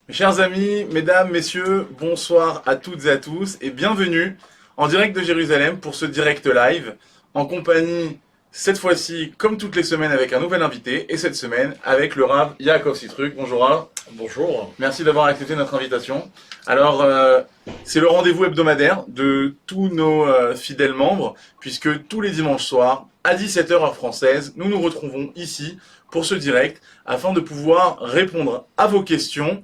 Mes chers amis, mesdames, messieurs, bonsoir à toutes et à tous et bienvenue en direct de Jérusalem pour ce direct live en compagnie, cette fois-ci, comme toutes les semaines, avec un nouvel invité et cette semaine avec le Rav Yaakov Sitruk. Bonjour Rav. Bonjour. Merci d'avoir accepté notre invitation. Alors, c'est le rendez-vous hebdomadaire de tous nos fidèles membres puisque tous les dimanches soirs, à 17h heure française, nous nous retrouvons ici pour ce direct afin de pouvoir répondre à vos questions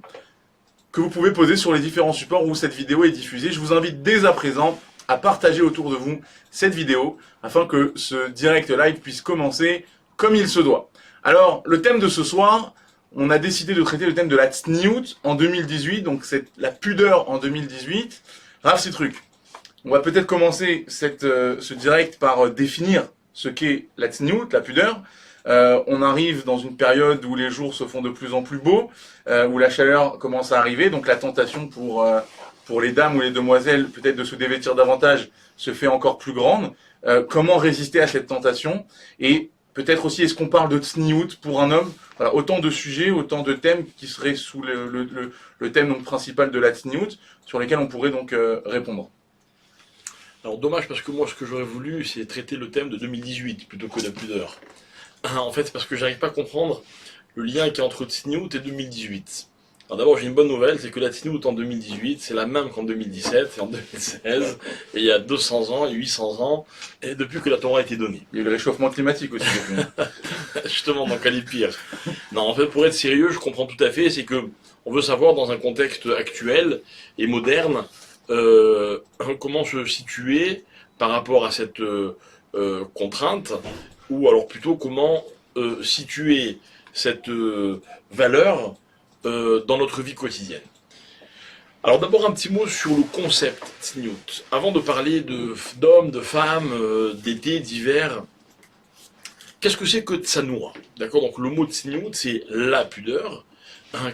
que vous pouvez poser sur les différents supports où cette vidéo est diffusée. Je vous invite dès à présent à partager autour de vous cette vidéo afin que ce direct live puisse commencer comme il se doit. Alors, le thème de ce soir, on a décidé de traiter le thème de la tsniout en 2018, donc c'est la pudeur en 2018. Rav Sitruk, on va peut-être commencer ce direct par définir ce qu'est la tsniout, la pudeur. On arrive dans une période où les jours se font de plus en plus beaux, où la chaleur commence à arriver, donc la tentation pour les dames ou les demoiselles peut-être de se dévêtir davantage se fait encore plus grande. Comment résister à cette tentation? Et peut-être aussi, est-ce qu'on parle de tsniout pour un homme? Voilà, autant de sujets, autant de thèmes qui seraient sous le thème donc, principal de la tsniout, sur lesquels on pourrait donc répondre. Alors dommage parce que moi ce que j'aurais voulu c'est traiter le thème de 2018 plutôt que la pudeur. En fait c'est parce que j'arrive pas à comprendre le lien qu'il y a entre Tsniout et 2018. Alors d'abord j'ai une bonne nouvelle, c'est que la Tsniout en 2018 c'est la même qu'en 2017 et en 2016, et il y a 200 ans, et 800 ans, et depuis que la Torah a été donnée. Il y a eu le réchauffement climatique aussi depuis. Justement, donc elle est pire. Non, en fait pour être sérieux, je comprends tout à fait, c'est que on veut savoir dans un contexte actuel et moderne comment se situer par rapport à cette contrainte, ou alors plutôt comment situer cette valeur dans notre vie quotidienne. Alors d'abord un petit mot sur le concept tsniout. Avant de parler d'hommes, de femmes, d'été, d'hiver, qu'est-ce que c'est que tsanoua? D'accord, donc le mot tsniout c'est la pudeur.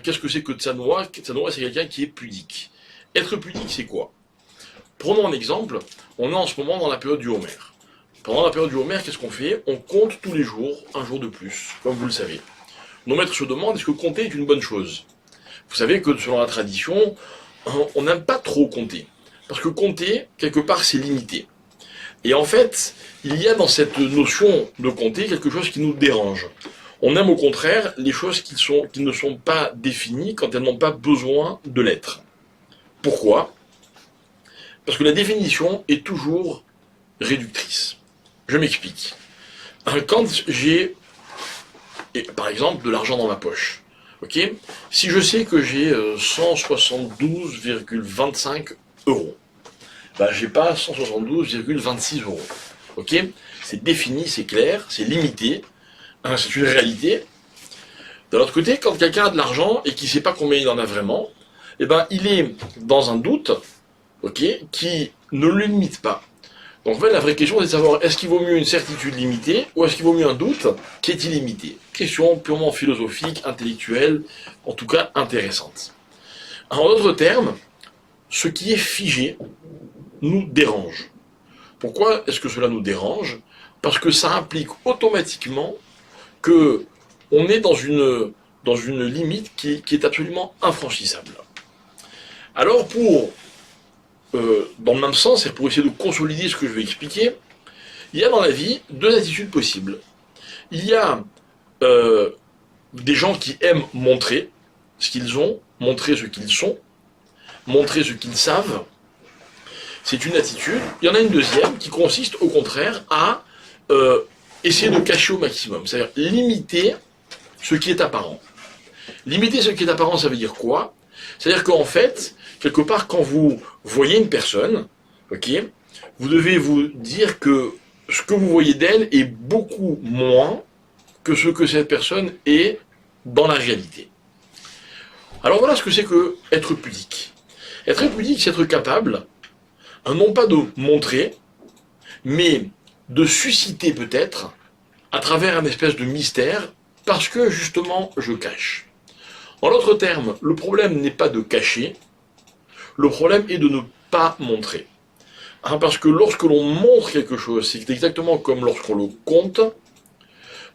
Qu'est-ce que c'est que tsanoua? Tsanoua c'est quelqu'un qui est pudique. Être pudique c'est quoi? Prenons un exemple, on est en ce moment dans la période du Homer. Pendant la période du Homer, qu'est-ce qu'on fait? On compte tous les jours, un jour de plus, comme vous le savez. Nos maîtres se demandent, est-ce que compter est une bonne chose? Vous savez que selon la tradition, on n'aime pas trop compter. Parce que compter, quelque part, c'est limité. Et en fait, il y a dans cette notion de compter quelque chose qui nous dérange. On aime au contraire les choses qui ne sont pas définies quand elles n'ont pas besoin de l'être. Pourquoi? Parce que la définition est toujours réductrice. Je m'explique. Quand j'ai, par exemple, de l'argent dans ma poche, ok, si je sais que j'ai 172,25 euros, ben j'ai pas 172,26 euros. Ok, c'est défini, c'est clair, c'est limité, c'est une réalité. De l'autre côté, quand quelqu'un a de l'argent et qui ne sait pas combien il en a vraiment, eh ben, il est dans un doute, ok, qui ne le limite pas. Donc en fait, la vraie question, c'est de savoir est-ce qu'il vaut mieux une certitude limitée ou est-ce qu'il vaut mieux un doute qui est illimité? Question purement philosophique, intellectuelle, en tout cas intéressante. En d'autres termes, ce qui est figé nous dérange. Pourquoi est-ce que cela nous dérange? Parce que ça implique automatiquement que on est dans une limite qui est absolument infranchissable. Alors dans le même sens, c'est pour essayer de consolider ce que je vais expliquer, il y a dans la vie deux attitudes possibles. Il y a des gens qui aiment montrer ce qu'ils ont, montrer ce qu'ils sont, montrer ce qu'ils savent. C'est une attitude. Il y en a une deuxième qui consiste au contraire à essayer de cacher au maximum, c'est-à-dire limiter ce qui est apparent. Limiter ce qui est apparent, ça veut dire quoi? C'est-à-dire qu'en fait, quelque part, quand vous voyez une personne, ok, vous devez vous dire que ce que vous voyez d'elle est beaucoup moins que ce que cette personne est dans la réalité. Alors voilà ce que c'est que être pudique. Être pudique, c'est être capable, non pas de montrer, mais de susciter peut-être, à travers un espèce de mystère, parce que justement je cache. En d'autres termes, le problème n'est pas de cacher, le problème est de ne pas montrer. Parce que lorsque l'on montre quelque chose, c'est exactement comme lorsqu'on le compte,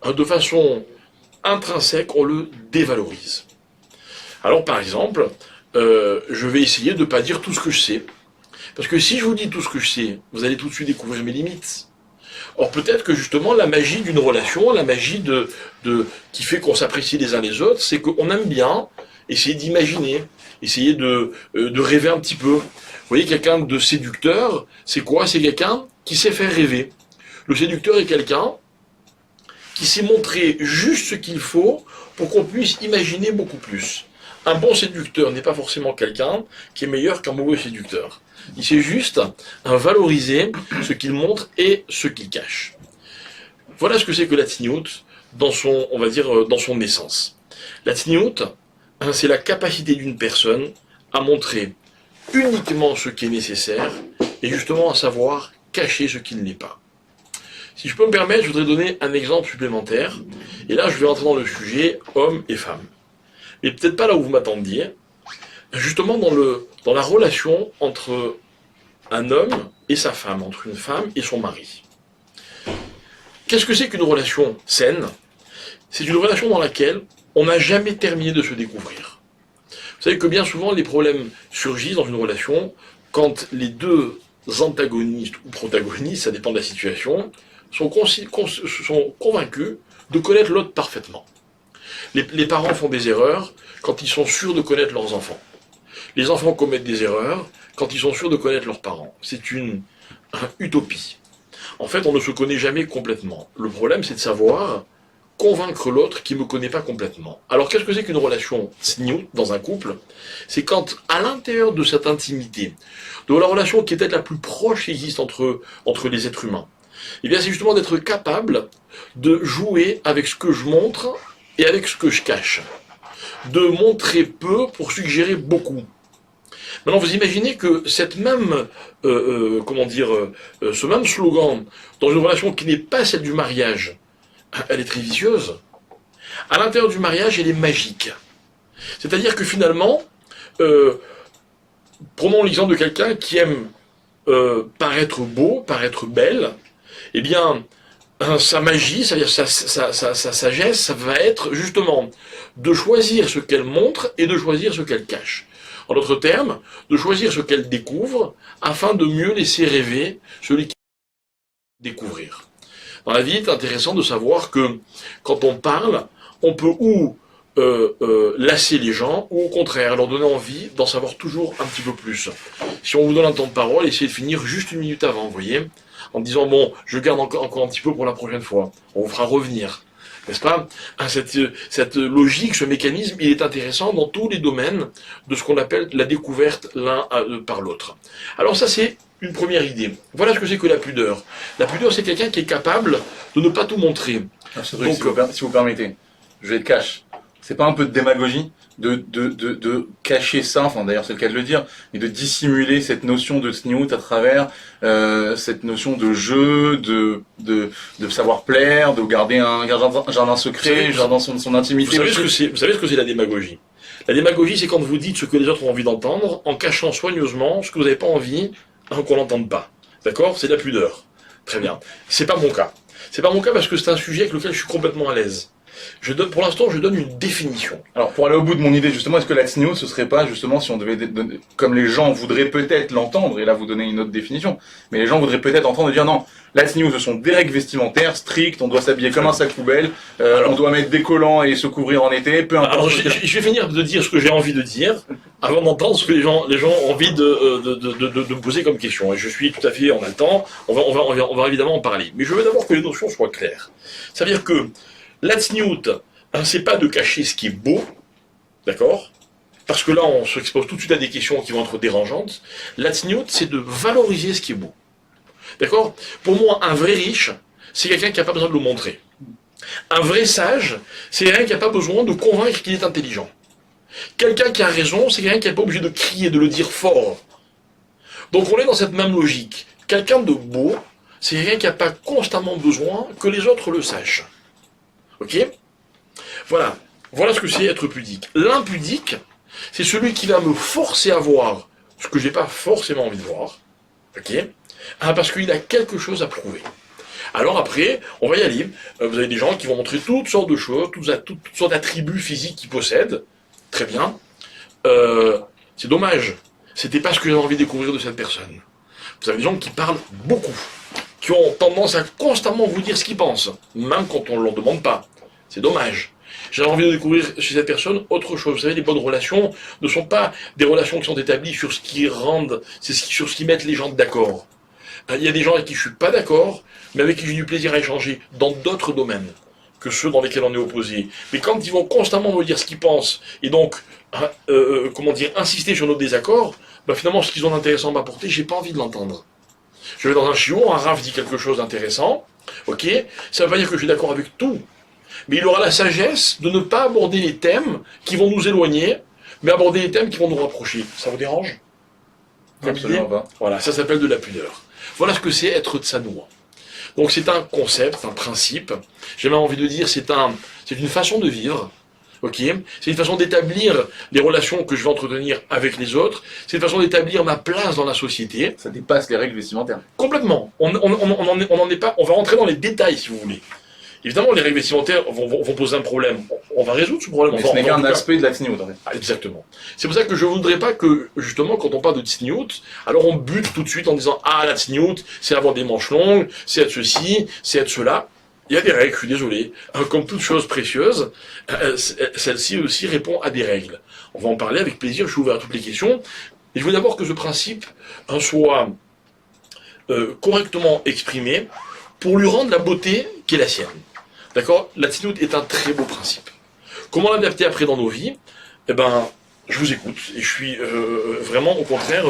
de façon intrinsèque, on le dévalorise. Alors par exemple, je vais essayer de ne pas dire tout ce que je sais. Parce que si je vous dis tout ce que je sais, vous allez tout de suite découvrir mes limites. Or peut-être que justement la magie d'une relation, la magie qui fait qu'on s'apprécie les uns les autres, c'est qu'on aime bien essayer d'imaginer, essayer de rêver un petit peu. Vous voyez, quelqu'un de séducteur, c'est quoi? C'est quelqu'un qui sait faire rêver. Le séducteur est quelqu'un qui sait montrer juste ce qu'il faut pour qu'on puisse imaginer beaucoup plus. Un bon séducteur n'est pas forcément quelqu'un qui est meilleur qu'un mauvais séducteur. Il sait juste valoriser ce qu'il montre et ce qu'il cache. Voilà ce que c'est que la tsniout dans son, on va dire, dans son essence. La tsniout, c'est la capacité d'une personne à montrer uniquement ce qui est nécessaire et justement à savoir cacher ce qui ne l'est pas. Si je peux me permettre, je voudrais donner un exemple supplémentaire. Et là, je vais entrer dans le sujet hommes et femmes. Mais peut-être pas là où vous m'attendiez. Justement dans la relation entre un homme et sa femme, entre une femme et son mari. Qu'est-ce que c'est qu'une relation saine? C'est une relation dans laquelle on n'a jamais terminé de se découvrir. Vous savez que bien souvent les problèmes surgissent dans une relation quand les deux antagonistes ou protagonistes, ça dépend de la situation, sont convaincus de connaître l'autre parfaitement. Les parents font des erreurs quand ils sont sûrs de connaître leurs enfants. Les enfants commettent des erreurs quand ils sont sûrs de connaître leurs parents. C'est une utopie. En fait, on ne se connaît jamais complètement. Le problème, c'est de savoir convaincre l'autre qui ne me connaît pas complètement. Alors, qu'est-ce que c'est qu'une relation tsniout dans un couple? C'est quand, à l'intérieur de cette intimité, de la relation qui est peut-être la plus proche qui existe entre les êtres humains, eh bien, c'est justement d'être capable de jouer avec ce que je montre et avec ce que je cache. De montrer peu pour suggérer beaucoup. Maintenant, vous imaginez que cette même, ce même slogan, dans une relation qui n'est pas celle du mariage, elle est très vicieuse. À l'intérieur du mariage, elle est magique. C'est-à-dire que finalement, prenons l'exemple de quelqu'un qui aime paraître beau, paraître belle, eh bien, sa magie, c'est-à-dire sa sagesse, ça va être justement de choisir ce qu'elle montre et de choisir ce qu'elle cache. En d'autres termes, de choisir ce qu'elle découvre afin de mieux laisser rêver celui qui découvrir. Dans la vie, c'est intéressant de savoir que quand on parle, on peut ou lasser les gens, ou au contraire, leur donner envie d'en savoir toujours un petit peu plus. Si on vous donne un temps de parole, essayez de finir juste 1 minute avant, vous voyez, en disant, bon, je garde encore un petit peu pour la prochaine fois. On vous fera revenir. N'est-ce pas? Cette logique, ce mécanisme, il est intéressant dans tous les domaines de ce qu'on appelle la découverte l'un par l'autre. Alors ça, c'est une première idée. Voilà ce que c'est que la pudeur. La pudeur, c'est quelqu'un qui est capable de ne pas tout montrer. Donc, si vous permettez, je vais être cash. C'est pas un peu de démagogie de cacher ça, enfin d'ailleurs c'est le cas de le dire, et de dissimuler cette notion de tsniout à travers cette notion de jeu, de savoir plaire, de garder un jardin secret, son intimité. Vous savez ce que c'est la démagogie? La démagogie, c'est quand vous dites ce que les autres ont envie d'entendre, en cachant soigneusement ce que vous n'avez pas envie qu'on n'entende pas. D'accord? C'est de la pudeur. Très bien. C'est pas mon cas. C'est pas mon cas parce que c'est un sujet avec lequel je suis complètement à l'aise. Pour l'instant, je donne une définition. Alors, pour aller au bout de mon idée, justement, est-ce que la tsniout, ce serait pas, justement, si on devait, comme les gens voudraient peut-être l'entendre, et là, vous donnez une autre définition, mais les gens voudraient peut-être entendre et dire non, la tsniout, ce sont des règles vestimentaires strictes, on doit s'habiller comme un sac poubelle, on doit mettre des collants et se couvrir en été, peu importe. Alors, je vais finir de dire ce que j'ai envie de dire, avant d'entendre ce que les gens ont envie de me poser comme question. Et je suis tout à fait, on a le temps, on va évidemment en parler. Mais je veux d'abord que les notions soient claires. Ça veut dire que la tsniout, c'est pas de cacher ce qui est beau, d'accord? Parce que là, on s'expose tout de suite à des questions qui vont être dérangeantes. La tsniout, c'est de valoriser ce qui est beau. D'accord? Pour moi, un vrai riche, c'est quelqu'un qui n'a pas besoin de le montrer. Un vrai sage, c'est quelqu'un qui n'a pas besoin de convaincre qu'il est intelligent. Quelqu'un qui a raison, c'est quelqu'un qui n'est pas obligé de crier, de le dire fort. Donc on est dans cette même logique. Quelqu'un de beau, c'est quelqu'un qui n'a pas constamment besoin que les autres le sachent. Ok? Voilà. Voilà ce que c'est être pudique. L'impudique, c'est celui qui va me forcer à voir ce que j'ai pas forcément envie de voir. Ok? Parce qu'il a quelque chose à prouver. Alors après, on va y aller. Vous avez des gens qui vont montrer toutes sortes de choses, toutes sortes d'attributs physiques qu'ils possèdent. Très bien. c'est dommage. C'était pas ce que j'avais envie de découvrir de cette personne. Vous avez des gens qui parlent beaucoup, qui ont tendance à constamment vous dire ce qu'ils pensent, même quand on ne leur demande pas. C'est dommage. J'avais envie de découvrir chez cette personne autre chose. Vous savez, les bonnes relations ne sont pas des relations qui sont établies sur ce qui rendent, sur ce qui met les gens d'accord. Il y a des gens avec qui je suis pas d'accord, mais avec qui j'ai du plaisir à échanger dans d'autres domaines que ceux dans lesquels on est opposé. Mais quand ils vont constamment me dire ce qu'ils pensent, et donc, insister sur nos désaccords, finalement, ce qu'ils ont d'intéressant à m'apporter, j'ai pas envie de l'entendre. Je vais dans un chiot, un Raph dit quelque chose d'intéressant, ok, ça veut pas dire que je suis d'accord avec tout, mais il aura la sagesse de ne pas aborder les thèmes qui vont nous éloigner, mais aborder les thèmes qui vont nous rapprocher. Ça vous dérange? Absolument pas. Voilà, ça s'appelle de la pudeur. Voilà ce que c'est être tsanoua. Donc c'est un concept, un principe. J'ai même envie de dire c'est une façon de vivre. Ok, c'est une façon d'établir les relations que je vais entretenir avec les autres. C'est une façon d'établir ma place dans la société. Ça dépasse les règles vestimentaires. Complètement. On n'en est pas. On va rentrer dans les détails si vous voulez. Évidemment, les règles vestimentaires vont poser un problème. On va résoudre ce problème. Mais ce n'est qu'un aspect de la tsniout, en fait. Ah, exactement. C'est pour ça que je ne voudrais pas que, justement, quand on parle de tsniout, alors on bute tout de suite en disant « Ah, la tsniout, c'est avoir des manches longues, c'est être ceci, c'est être cela ». Il y a des règles, je suis désolé. Comme toute chose précieuse, celle-ci aussi répond à des règles. On va en parler avec plaisir, je suis ouvert à toutes les questions. Et je veux d'abord que ce principe soit correctement exprimé pour lui rendre la beauté qui est la sienne. D'accord? La tsniout est un très beau principe. Comment l'adapter après dans nos vies? Eh ben, je vous écoute et je suis vraiment au contraire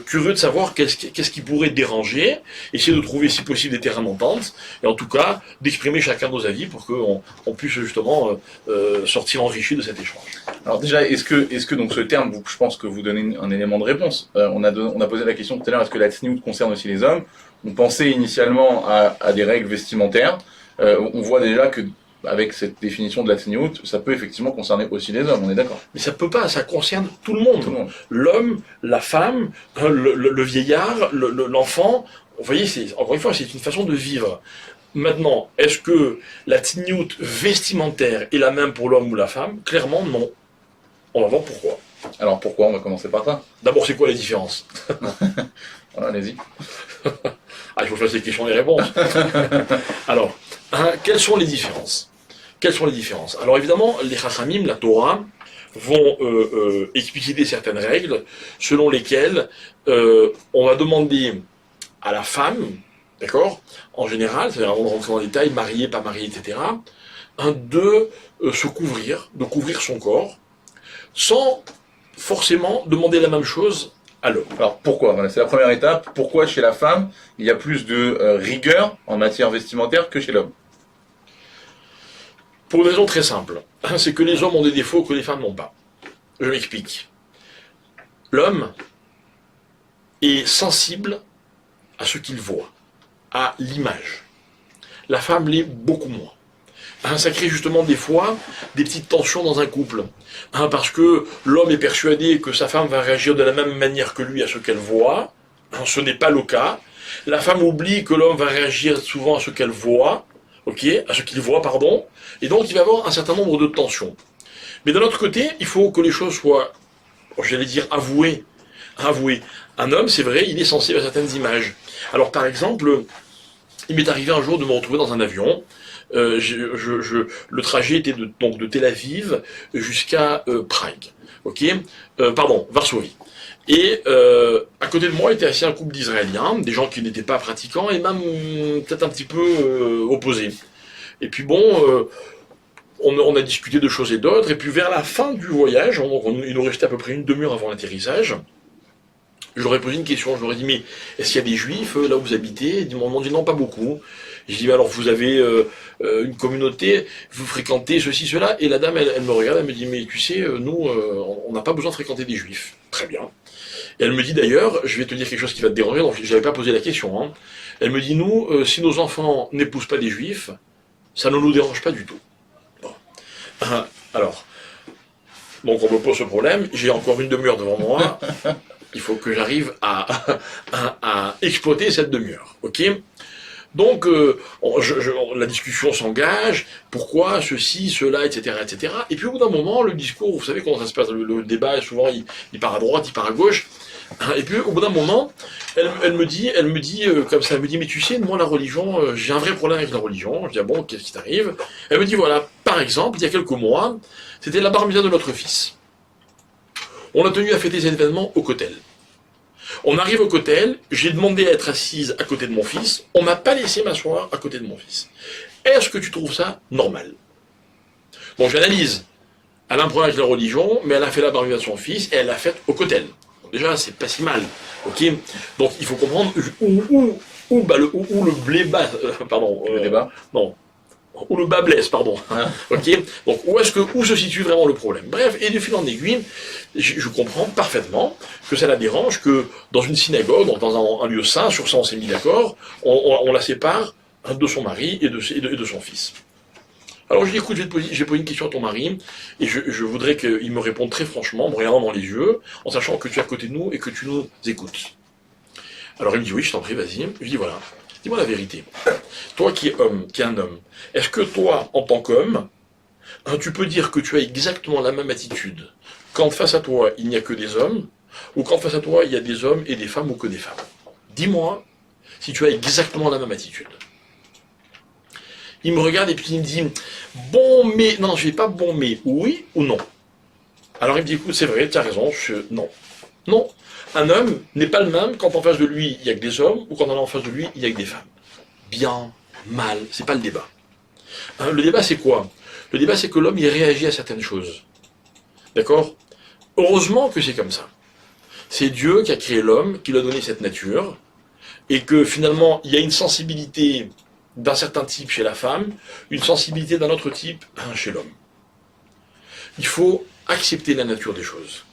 curieux de savoir qu'est-ce qui pourrait déranger, essayer de trouver si possible des terrains d'entente et en tout cas d'exprimer chacun nos avis pour qu'on puisse justement sortir enrichi de cet échange. Alors déjà, est-ce que donc ce terme, je pense que vous donnez un élément de réponse. On a posé la question tout à l'heure, est-ce que la tsniout concerne aussi les hommes? On pensait initialement à des règles vestimentaires. On voit déjà que avec cette définition de la tsniout, ça peut effectivement concerner aussi les hommes, on est d'accord. Mais ça peut pas, ça concerne tout le monde. L'homme, la femme, le vieillard, l'enfant. Vous voyez, encore une fois, c'est une façon de vivre. Maintenant, est-ce que la tsniout vestimentaire est la même pour l'homme ou la femme? Clairement, non. On va voir pourquoi. Alors pourquoi? On va commencer par ça. D'abord, c'est quoi les différences? Voilà, allez-y. Ah, il faut faire ces questions et réponses. Alors, quelles sont les différences? Quelles sont les différences? Alors évidemment, les Chachamim, la Torah, vont expliciter certaines règles selon lesquelles on va demander à la femme, d'accord, en général, c'est-à-dire avant de rentrer dans les détails, mariée, pas mariée, etc., de se couvrir, de couvrir son corps, sans forcément demander la même chose à l'homme. Alors pourquoi? Voilà, c'est la première étape. Pourquoi chez la femme, il y a plus de rigueur en matière vestimentaire que chez l'homme? Pour une raison très simple, c'est que les hommes ont des défauts que les femmes n'ont pas. Je m'explique. L'homme est sensible à ce qu'il voit, à l'image. La femme l'est beaucoup moins. Ça crée justement des fois des petites tensions dans un couple. Parce que l'homme est persuadé que sa femme va réagir de la même manière que lui à ce qu'elle voit. Ce n'est pas le cas. La femme oublie que l'homme va réagir souvent à ce qu'elle voit. À ce qu'il voit, pardon. Et donc il va y avoir un certain nombre de tensions. Mais d'un autre côté, il faut que les choses soient, j'allais dire, avouées. Un homme, c'est vrai, il est sensible à certaines images. Alors par exemple, il m'est arrivé un jour de me retrouver dans un avion. Le trajet était de Tel Aviv jusqu'à Prague. Varsovie. Et à côté de moi était assis un couple d'Israéliens, des gens qui n'étaient pas pratiquants et même peut-être un petit peu opposés. Et puis bon, on a discuté de choses et d'autres, et puis vers la fin du voyage, il nous restait à peu près une demi-heure avant l'atterrissage, je leur ai posé une question, je leur ai dit, mais est-ce qu'il y a des juifs là où vous habitez? Ils m'ont dit non, pas beaucoup. Je dis, mais alors vous avez une communauté, vous fréquentez ceci, cela, et la dame, elle me regarde, elle me dit, mais tu sais, nous, on n'a pas besoin de fréquenter des juifs. Très bien. Et elle me dit d'ailleurs, je vais te dire quelque chose qui va te déranger, donc je n'avais pas posé la question. Elle me dit, nous, si nos enfants n'épousent pas des juifs, ça ne nous dérange pas du tout. Bon. Alors, donc on me pose ce problème, j'ai encore une demi-heure devant moi, il faut que j'arrive à exploiter cette demi-heure. Donc, la discussion s'engage, pourquoi, ceci, cela, etc., etc. Et puis au bout d'un moment, le discours, vous savez comment ça se passe, le débat, souvent, il part à droite, il part à gauche. Et puis au bout d'un moment, elle me dit, comme ça, elle me dit, mais tu sais, moi, la religion, j'ai un vrai problème avec la religion. Je dis, ah bon, qu'est-ce qui t'arrive? Elle me dit, voilà, par exemple, il y a quelques mois, c'était la bar mitzvah de notre fils. On a tenu à fêter cet événement au Kotel. On arrive au Kotel, j'ai demandé à être assise à côté de mon fils, on m'a pas laissé m'asseoir à côté de mon fils. Est-ce que tu trouves ça normal? Bon, j'analyse. Elle a un problème avec la religion, mais elle a fait la bar mitzvah de son fils et elle l'a faite au Kotel. Donc déjà, c'est pas si mal. Ok. Donc il faut comprendre où le blé bas, pardon. Le débat. Non. Où le bas blesse, pardon. Ok. Donc où se situe vraiment le problème? Bref, et de fil en aiguille, je comprends parfaitement que ça la dérange que dans une synagogue, dans un lieu saint, sur ça on s'est mis d'accord, on la sépare de son mari et de son fils. Alors je dis, écoute, je vais poser une question à ton mari, et je voudrais qu'il me réponde très franchement, en me regardant dans les yeux, en sachant que tu es à côté de nous et que tu nous écoutes. Alors il me dit, oui, je t'en prie, vas-y. Je dis, voilà, dis-moi la vérité. Toi qui es homme, qui es un homme, est-ce que toi, en tant qu'homme, tu peux dire que tu as exactement la même attitude quand face à toi, il n'y a que des hommes, ou quand face à toi, il y a des hommes et des femmes ou que des femmes? Dis-moi si tu as exactement la même attitude. Il me regarde et puis il me dit, bon mais, non, je vais pas bon mais, oui ou non? Alors il me dit, écoute, c'est vrai, tu as raison, non. Non, un homme n'est pas le même quand en face de lui, il y a que des hommes, ou quand en face de lui, il y a que des femmes. Bien, mal, c'est pas le débat. Le débat, c'est quoi? Le débat, c'est que l'homme, il réagit à certaines choses. D'accord? Heureusement que c'est comme ça. C'est Dieu qui a créé l'homme, qui lui a donné cette nature, et que finalement, il y a une sensibilité d'un certain type chez la femme, une sensibilité d'un autre type chez l'homme. Il faut accepter la nature des choses.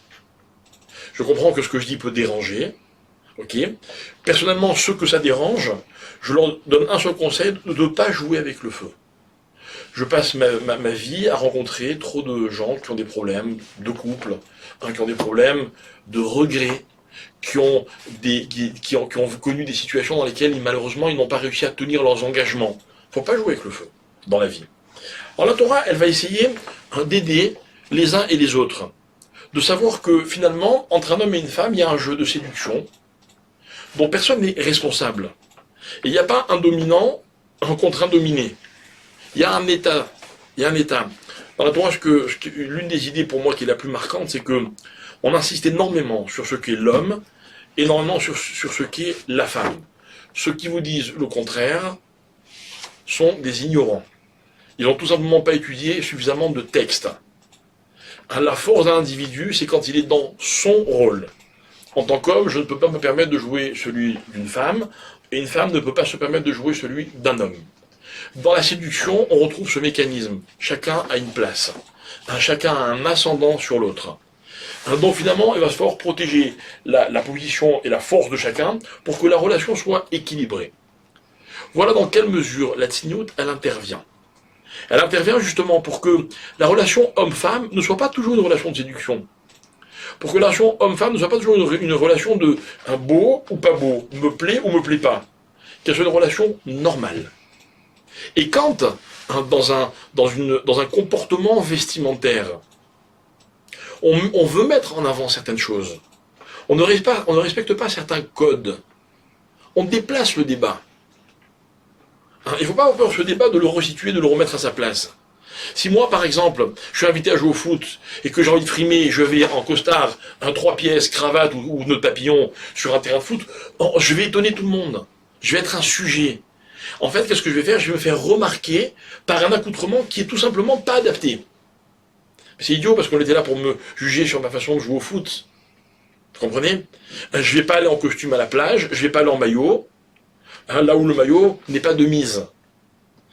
Je comprends que ce que je dis peut déranger, ok? Personnellement, ceux que ça dérange, je leur donne un seul conseil, de ne pas jouer avec le feu. Je passe ma vie à rencontrer trop de gens qui ont des problèmes de couple, qui ont des problèmes de regrets, qui ont connu des situations dans lesquelles malheureusement ils n'ont pas réussi à tenir leurs engagements. Il ne faut pas jouer avec le feu dans la vie. Alors la Torah, elle va essayer d'aider les uns et les autres, de savoir que finalement, entre un homme et une femme, il y a un jeu de séduction dont personne n'est responsable. Et il n'y a pas un dominant contre un dominé. Il y a un état. Il y a un état. Dans la Torah, l'une des idées pour moi qui est la plus marquante, c'est que on insiste énormément sur ce qu'est l'homme, énormément sur ce qu'est la femme. Ceux qui vous disent le contraire sont des ignorants. Ils n'ont tout simplement pas étudié suffisamment de textes. La force d'un individu, c'est quand il est dans son rôle. En tant qu'homme, je ne peux pas me permettre de jouer celui d'une femme, et une femme ne peut pas se permettre de jouer celui d'un homme. Dans la séduction, on retrouve ce mécanisme. Chacun a une place. Chacun a un ascendant sur l'autre. Donc finalement, il va falloir protéger la position et la force de chacun pour que la relation soit équilibrée. Voilà dans quelle mesure la tsniout, elle intervient. Elle intervient justement pour que la relation homme-femme ne soit pas toujours une relation de séduction. Pour que la relation homme-femme ne soit pas toujours une relation de beau ou pas beau, me plaît ou me plaît pas. Qu'elle soit une relation normale. Et quand, dans un comportement vestimentaire, on veut mettre en avant certaines choses, on ne respecte pas certains codes, on déplace le débat. Il ne faut pas avoir peur ce débat de le resituer, de le remettre à sa place. Si moi, par exemple, je suis invité à jouer au foot et que j'ai envie de frimer, je vais en costard, 3 pièces, cravate ou nœud de papillon sur un terrain de foot, je vais étonner tout le monde. Je vais être un sujet. En fait, qu'est-ce que je vais faire? Je vais me faire remarquer par un accoutrement qui est tout simplement pas adapté. C'est idiot parce qu'on était là pour me juger sur ma façon de jouer au foot. Vous comprenez? Je vais pas aller en costume à la plage, je vais pas aller en maillot, là où le maillot n'est pas de mise.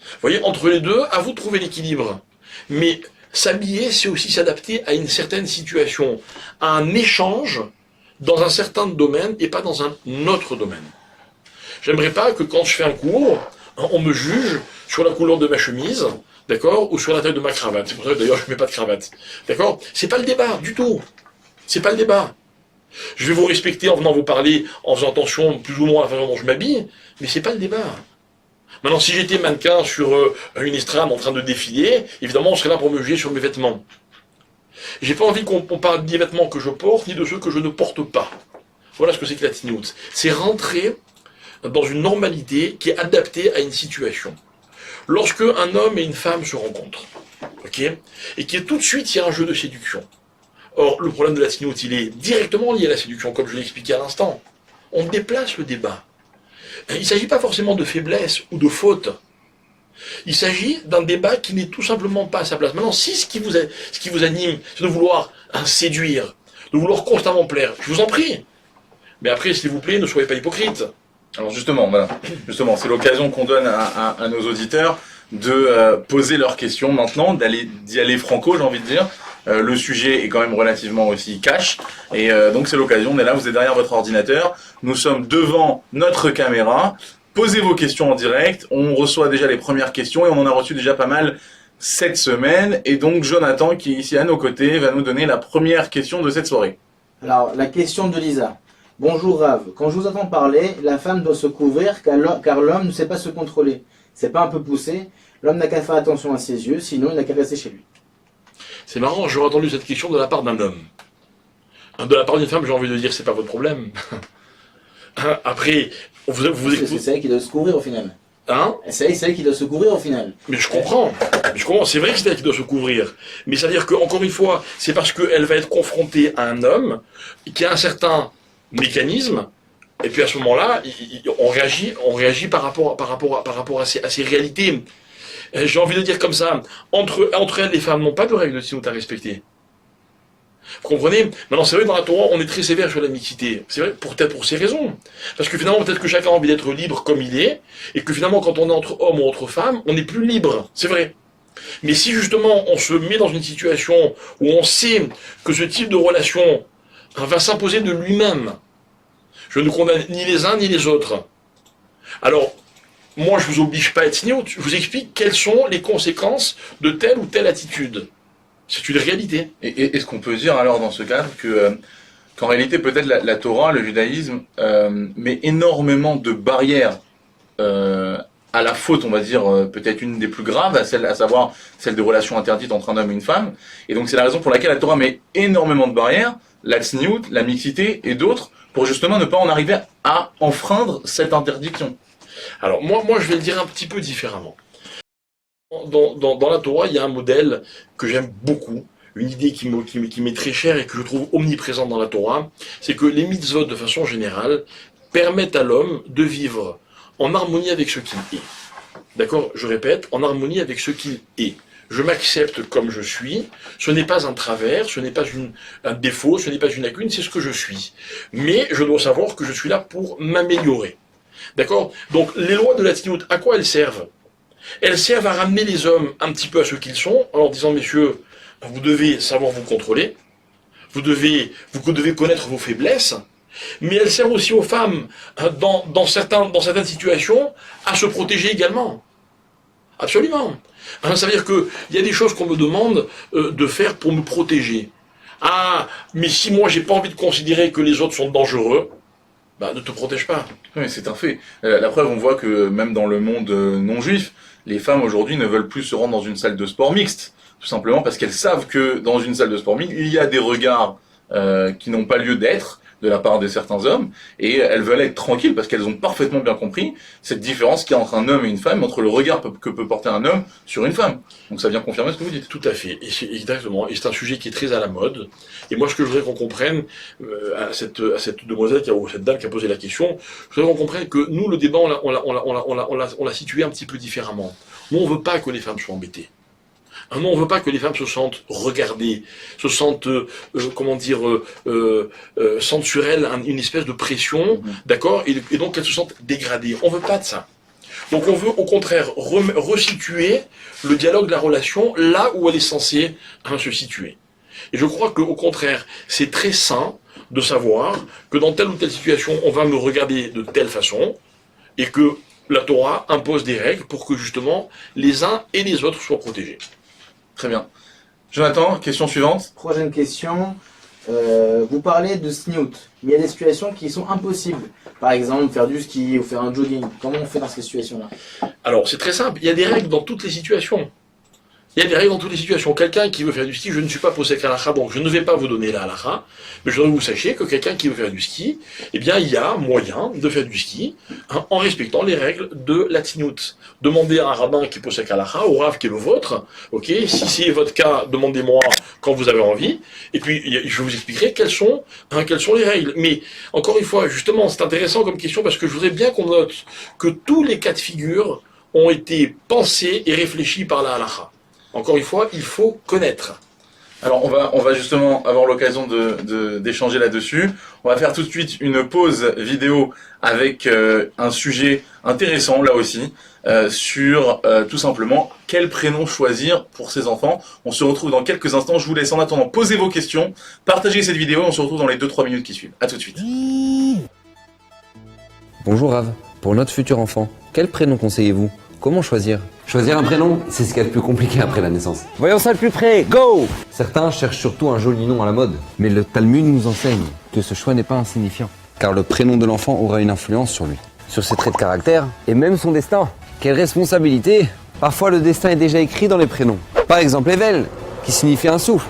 Vous voyez, entre les deux, à vous de trouver l'équilibre. Mais s'habiller, c'est aussi s'adapter à une certaine situation, à un échange dans un certain domaine et pas dans un autre domaine. J'aimerais pas que quand je fais un cours, on me juge sur la couleur de ma chemise, d'accord, ou sur la taille de ma cravate. C'est pour ça que d'ailleurs je mets pas de cravate. D'accord? C'est pas le débat, du tout. C'est pas le débat. Je vais vous respecter en venant vous parler, en faisant attention plus ou moins à la façon dont je m'habille, mais c'est pas le débat. Maintenant, si j'étais mannequin sur une estrade en train de défiler, évidemment, on serait là pour me juger sur mes vêtements. J'ai pas envie qu'on parle des vêtements que je porte, ni de ceux que je ne porte pas. Voilà ce que c'est que la tzniut. C'est rentrer dans une normalité qui est adaptée à une situation. Lorsque un homme et une femme se rencontrent, ok, et qu'il y a tout de suite il y a un jeu de séduction. Or, le problème de la tzniut, il est directement lié à la séduction, comme je l'ai expliqué à l'instant. On déplace le débat. Il ne s'agit pas forcément de faiblesse ou de faute. Il s'agit d'un débat qui n'est tout simplement pas à sa place. Maintenant, si ce qui vous anime, c'est de vouloir séduire, de vouloir constamment plaire, je vous en prie. Mais après, s'il vous plaît, ne soyez pas hypocrite. Alors justement, voilà. Justement, c'est l'occasion qu'on donne à nos auditeurs de poser leurs questions maintenant, d'y aller franco, j'ai envie de dire. Le sujet est quand même relativement aussi cash, et donc c'est l'occasion. On est là, vous êtes derrière votre ordinateur, nous sommes devant notre caméra. Posez vos questions en direct. On reçoit déjà les premières questions et on en a reçu déjà pas mal cette semaine. Et donc Jonathan, qui est ici à nos côtés, va nous donner la première question de cette soirée. Alors, la question de Lisa. Bonjour Rav, quand je vous entends parler, la femme doit se couvrir car l'homme ne sait pas se contrôler. C'est pas un peu poussé? L'homme n'a qu'à faire attention à ses yeux, sinon il n'a qu'à rester chez lui. C'est marrant, j'aurais entendu cette question de la part d'un homme. De la part d'une femme, j'ai envie de dire, c'est pas votre problème. Après, c'est elle qui doit se couvrir au final. Hein? C'est elle qui doit se couvrir au final. Mais je comprends. C'est vrai que c'est elle qui doit se couvrir. Mais ça veut dire qu'encore une fois, c'est parce qu'elle va être confrontée à un homme qui a un certain mécanisme, et puis à ce moment-là, on réagit par rapport à ces réalités. J'ai envie de dire comme ça, entre elles, les femmes n'ont pas de règles de tzniut à respecter. Vous comprenez? Maintenant, c'est vrai, dans la Torah, on est très sévère sur la mixité. C'est vrai, peut-être pour ces raisons. Parce que finalement, peut-être que chacun a envie d'être libre comme il est, et que finalement, quand on est entre hommes ou entre femmes, on n'est plus libre. C'est vrai. Mais si justement, on se met dans une situation où on sait que ce type de relation va s'imposer de lui-même, je ne condamne ni les uns ni les autres. Alors, moi, je ne vous oblige pas à être tzniut, je vous explique quelles sont les conséquences de telle ou telle attitude. C'est une réalité. Et est-ce qu'on peut dire alors dans ce cadre qu'en réalité peut-être la Torah, le judaïsme, met énormément de barrières à la faute, on va dire peut-être une des plus graves, à savoir celle de relations interdites entre un homme et une femme. Et donc c'est la raison pour laquelle la Torah met énormément de barrières, la tzniut, la mixité et d'autres, pour justement ne pas en arriver à enfreindre cette interdiction. Alors moi je vais le dire un petit peu différemment. Dans la Torah, il y a un modèle que j'aime beaucoup, une idée qui m'est très chère et que je trouve omniprésente dans la Torah, c'est que les mitzvot, de façon générale, permettent à l'homme de vivre en harmonie avec ce qu'il est. D'accord? Je répète, en harmonie avec ce qu'il est. Je m'accepte comme je suis, ce n'est pas un travers, ce n'est pas un défaut, ce n'est pas une lacune, c'est ce que je suis. Mais je dois savoir que je suis là pour m'améliorer. D'accord? Donc les lois de la tzniut, à quoi elles servent? Elles servent à ramener les hommes un petit peu à ce qu'ils sont, en leur disant, messieurs, vous devez savoir vous contrôler, vous devez connaître vos faiblesses, mais elles servent aussi aux femmes, dans certaines situations, à se protéger également. Absolument. Ça veut dire qu'il y a des choses qu'on me demande de faire pour me protéger. Ah, mais si moi j'ai pas envie de considérer que les autres sont dangereux, ne te protège pas. Oui, c'est un fait. La preuve, on voit que même dans le monde non juif, les femmes aujourd'hui ne veulent plus se rendre dans une salle de sport mixte, tout simplement parce qu'elles savent que dans une salle de sport mixte, il y a des regards qui n'ont pas lieu d'être de la part de certains hommes, et elles veulent être tranquilles parce qu'elles ont parfaitement bien compris cette différence qu'il y a entre un homme et une femme, entre le regard que peut porter un homme sur une femme. Donc ça vient confirmer ce que vous dites. Tout à fait, exactement. Et c'est un sujet qui est très à la mode. Et moi, ce que je voudrais qu'on comprenne à cette demoiselle, cette dame qui a posé la question, je voudrais qu'on comprenne que nous, le débat, on l'a situé un petit peu différemment. Nous, on veut pas que les femmes soient embêtées. Non, on veut pas que les femmes se sentent regardées, se sentent, sentent sur elles une espèce de pression, d'accord, et donc elles se sentent dégradées. On veut pas de ça. Donc on veut au contraire resituer le dialogue de la relation là où elle est censée se situer. Et je crois qu'au contraire, c'est très sain de savoir que dans telle ou telle situation, on va me regarder de telle façon, et que la Torah impose des règles pour que justement les uns et les autres soient protégés. Très bien. Jonathan, question suivante. Prochaine question. Vous parlez de sniout, mais il y a des situations qui sont impossibles. Par exemple, faire du ski ou faire un jogging. Comment on fait dans ces situations-là? Alors, c'est très simple. Il y a des règles dans toutes les situations. Il y a des règles dans toutes les situations. Quelqu'un qui veut faire du ski, je ne suis pas posé à l'halakha, donc je ne vais pas vous donner la halakha, mais je voudrais que vous sachiez que quelqu'un qui veut faire du ski, eh bien, il y a moyen de faire du ski en respectant les règles de la tzniut. Demandez à un rabbin qui est posé à l'halakha, au rav qui est le vôtre, ok? Si c'est votre cas, demandez-moi quand vous avez envie, et puis je vous expliquerai quelles sont les règles. Mais, encore une fois, justement, c'est intéressant comme question parce que je voudrais bien qu'on note que tous les cas de figure ont été pensés et réfléchis par la halakha. Encore une fois, il faut connaître. Alors on va justement avoir l'occasion d'échanger là-dessus. On va faire tout de suite une pause vidéo avec un sujet intéressant là aussi sur tout simplement quel prénom choisir pour ses enfants. On se retrouve dans quelques instants. Je vous laisse en attendant poser vos questions, partager cette vidéo. On se retrouve dans les 2-3 minutes qui suivent. À tout de suite. Bonjour Rav, pour notre futur enfant, quel prénom conseillez-vous? Comment choisir? Choisir un prénom, c'est ce qu'il y a de plus compliqué après la naissance. Voyons ça de plus près, go! Certains cherchent surtout un joli nom à la mode, mais le Talmud nous enseigne que ce choix n'est pas insignifiant, car le prénom de l'enfant aura une influence sur lui, sur ses traits de caractère et même son destin. Quelle responsabilité! Parfois le destin est déjà écrit dans les prénoms. Par exemple Evel, qui signifie un souffle,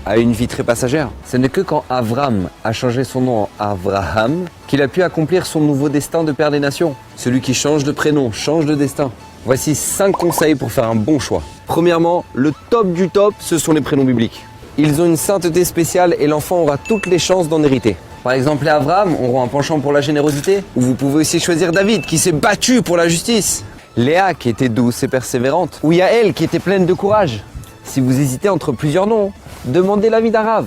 a une vie très passagère. Ce n'est que quand Avram a changé son nom en Avraham qu'il a pu accomplir son nouveau destin de père des nations. Celui qui change de prénom change de destin. Voici 5 conseils pour faire un bon choix. Premièrement, le top du top, ce sont les prénoms bibliques. Ils ont une sainteté spéciale et l'enfant aura toutes les chances d'en hériter. Par exemple, les Avram auront un penchant pour la générosité, ou vous pouvez aussi choisir David qui s'est battu pour la justice. Léa qui était douce et persévérante, ou Yaël qui était pleine de courage. Si vous hésitez entre plusieurs noms, demandez l'avis d'Arav.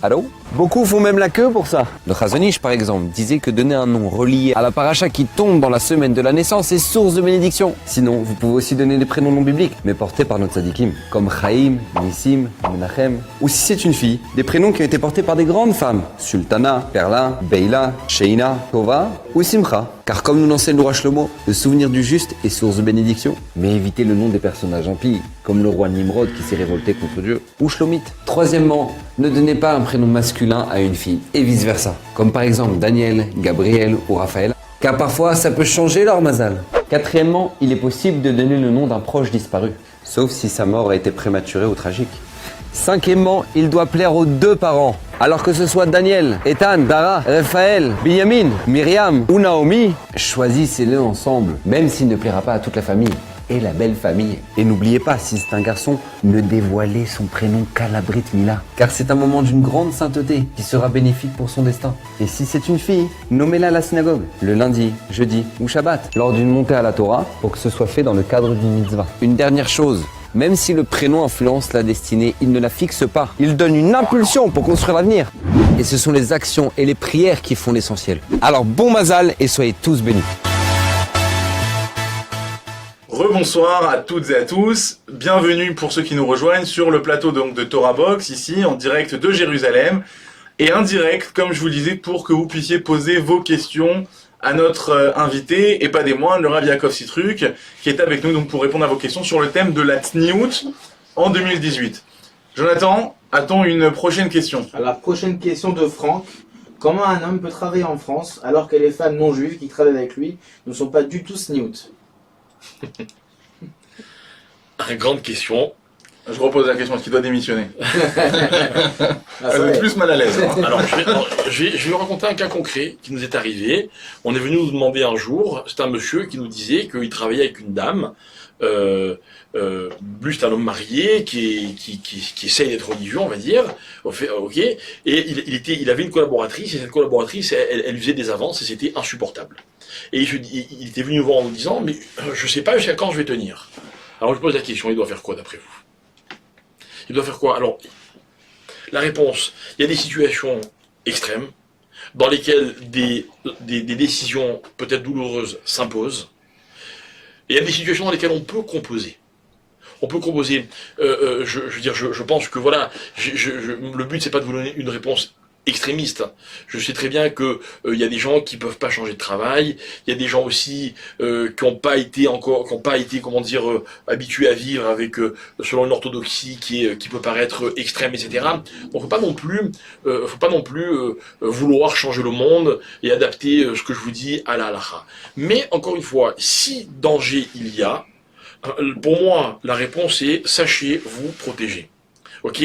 Allô? Beaucoup font même la queue pour ça. Le Chazon Ish, par exemple, disait que donner un nom relié à la paracha qui tombe dans la semaine de la naissance est source de bénédiction. Sinon, vous pouvez aussi donner des prénoms non bibliques, mais portés par notre tzadikim, comme Chaim, Nissim, Menachem. Ou si c'est une fille, des prénoms qui ont été portés par des grandes femmes, Sultana, Perla, Beila, Sheina, Tova ou Simcha. Car comme nous l'enseigne le roi Shlomo, le souvenir du juste est source de bénédiction. Mais évitez le nom des personnages impies, comme le roi Nimrod qui s'est révolté contre Dieu, ou Shlomit. Troisièmement, ne donnez pas un prénom masculin à une fille, et vice-versa. Comme par exemple Daniel, Gabriel ou Raphaël, car parfois ça peut changer leur mazal. Quatrièmement, il est possible de donner le nom d'un proche disparu, sauf si sa mort a été prématurée ou tragique. Cinquièmement, il doit plaire aux deux parents. Alors que ce soit Daniel, Ethan, Dara, Raphaël, Binyamin, Myriam ou Naomi, choisissez-le ensemble, même s'il ne plaira pas à toute la famille. Et la belle famille. Et n'oubliez pas, si c'est un garçon, ne dévoilez son prénom qu'à la Brit Mila. Car c'est un moment d'une grande sainteté qui sera bénéfique pour son destin. Et si c'est une fille, nommez-la à la synagogue, le lundi, jeudi ou Shabbat, lors d'une montée à la Torah, pour que ce soit fait dans le cadre d'une mitzvah. Une dernière chose, même si le prénom influence la destinée, il ne la fixe pas. Il donne une impulsion pour construire l'avenir. Et ce sont les actions et les prières qui font l'essentiel. Alors bon mazal et soyez tous bénis. Rebonsoir à toutes et à tous, bienvenue pour ceux qui nous rejoignent sur le plateau donc de Torah Box, ici en direct de Jérusalem, et indirect, comme je vous le disais, pour que vous puissiez poser vos questions à notre invité, et pas des moindres, le Rav Yaakov Sitruk, qui est avec nous donc pour répondre à vos questions sur le thème de la Tzniut en 2018. Jonathan, a-t-on une prochaine question? Alors, prochaine question de Franck. Comment un homme peut travailler en France alors que les femmes non juives qui travaillent avec lui ne sont pas du tout sniout? Une grande question. Je repose la question, est-ce qu'il doit démissionner? Ah, Elle est plus mal à l'aise. Hein. Alors, je vais vous raconter un cas concret qui nous est arrivé. On est venu nous demander un jour, c'est un monsieur qui nous disait qu'il travaillait avec une dame, lui c'est un homme marié qui essaye d'être religieux, on va dire, ok, et il avait une collaboratrice, et cette collaboratrice, elle usait des avances et c'était insupportable. Et il était venu nous voir en nous disant, mais je sais pas jusqu'à quand je vais tenir. Alors je pose la question, il doit faire quoi d'après vous? Il doit faire quoi? Alors, la réponse, il y a des situations extrêmes dans lesquelles des décisions peut-être douloureuses s'imposent. Et il y a des situations dans lesquelles on peut composer. On peut composer. Je veux dire, je pense que voilà, le but c'est pas de vous donner une réponse extrémiste. Je sais très bien que y a des gens qui peuvent pas changer de travail, il y a des gens aussi qui n'ont pas été comment dire habitués à vivre avec selon une orthodoxie qui peut paraître extrême, etc. Donc faut pas non plus vouloir changer le monde et adapter ce que je vous dis à la halakha. Mais encore une fois, si danger il y a, pour moi la réponse est sachez vous protéger. Ok,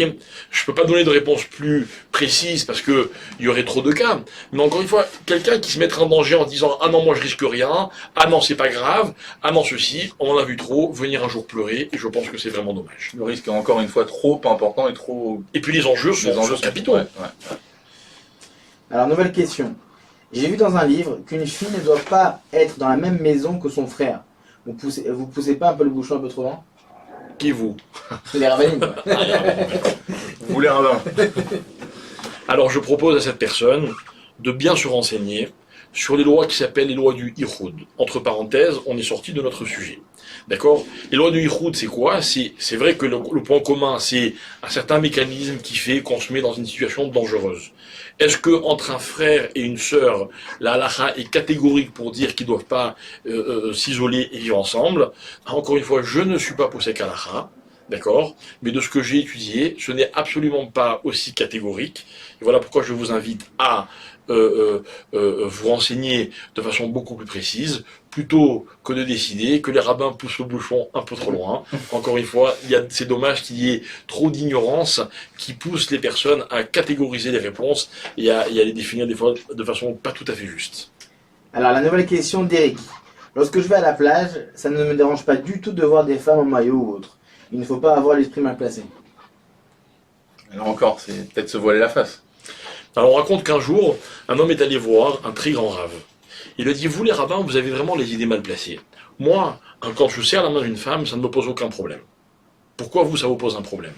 je peux pas donner de réponse plus précise parce que il y aurait trop de cas. Mais encore une fois, quelqu'un qui se mettrait en danger en disant ah non moi je risque rien, ah non c'est pas grave, ah non ceci, on en a vu trop, venir un jour pleurer et je pense que c'est vraiment dommage. Le risque est encore une fois trop important et trop. Et puis les enjeux sont capitaux. Ouais. Alors, nouvelle question. J'ai vu dans un livre qu'une fille ne doit pas être dans la même maison que son frère. Vous poussez pas un peu le bouchon un peu trop loin? Qui vous? Les rabbinines, quoi. Vous voulez un vin? Alors je propose à cette personne de bien se renseigner sur les lois qui s'appellent les lois du Ihoud. Entre parenthèses, on est sorti de notre sujet. D'accord? Les lois du Ihoud, c'est quoi? C'est vrai que le point commun, c'est un certain mécanisme qui fait qu'on se met dans une situation dangereuse. Est-ce que entre un frère et une sœur, la halakha est catégorique pour dire qu'ils ne doivent pas s'isoler et vivre ensemble? Encore une fois, je ne suis pas posek halakha. D'accord? Mais de ce que j'ai étudié, ce n'est absolument pas aussi catégorique. Et voilà pourquoi je vous invite à vous renseigner de façon beaucoup plus précise, plutôt que de décider que les rabbins poussent le bouchon un peu trop loin. Encore une fois, c'est dommage qu'il y ait trop d'ignorance qui pousse les personnes à catégoriser les réponses et à les définir des fois de façon pas tout à fait juste. Alors, la nouvelle question d'Eric. Lorsque je vais à la plage, ça ne me dérange pas du tout de voir des femmes en maillot ou autre. Il ne faut pas avoir l'esprit mal placé. Là encore, c'est peut-être se voiler la face. Alors on raconte qu'un jour, un homme est allé voir un très grand rave. Il lui a dit, vous les rabbins, vous avez vraiment les idées mal placées. Moi, quand je serre la main d'une femme, ça ne me pose aucun problème. Pourquoi vous, ça vous pose un problème?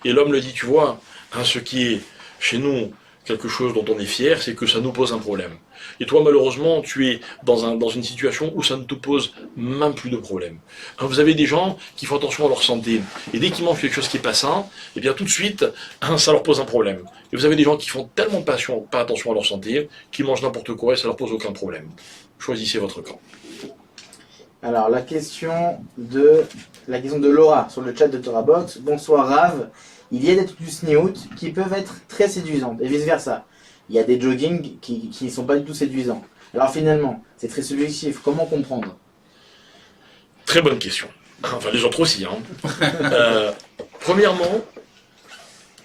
Et l'homme lui dit, tu vois, ce qui est chez nous quelque chose dont on est fier, c'est que ça nous pose un problème. Et toi, malheureusement, tu es dans une situation où ça ne te pose même plus de problème. Vous avez des gens qui font attention à leur santé, et dès qu'ils mangent quelque chose qui n'est pas sain, eh bien tout de suite, ça leur pose un problème. Et vous avez des gens qui font tellement pas attention à leur santé, qu'ils mangent n'importe quoi et ça leur pose aucun problème. Choisissez votre camp. Alors, la question de Laura sur le chat de TorahBox. Bonsoir Rav. Il y a des tenues sniout qui peuvent être très séduisantes et vice versa. Il y a des joggings qui ne sont pas du tout séduisants. Alors finalement, c'est très subjectif. Comment comprendre? Très bonne question. Enfin, les autres aussi.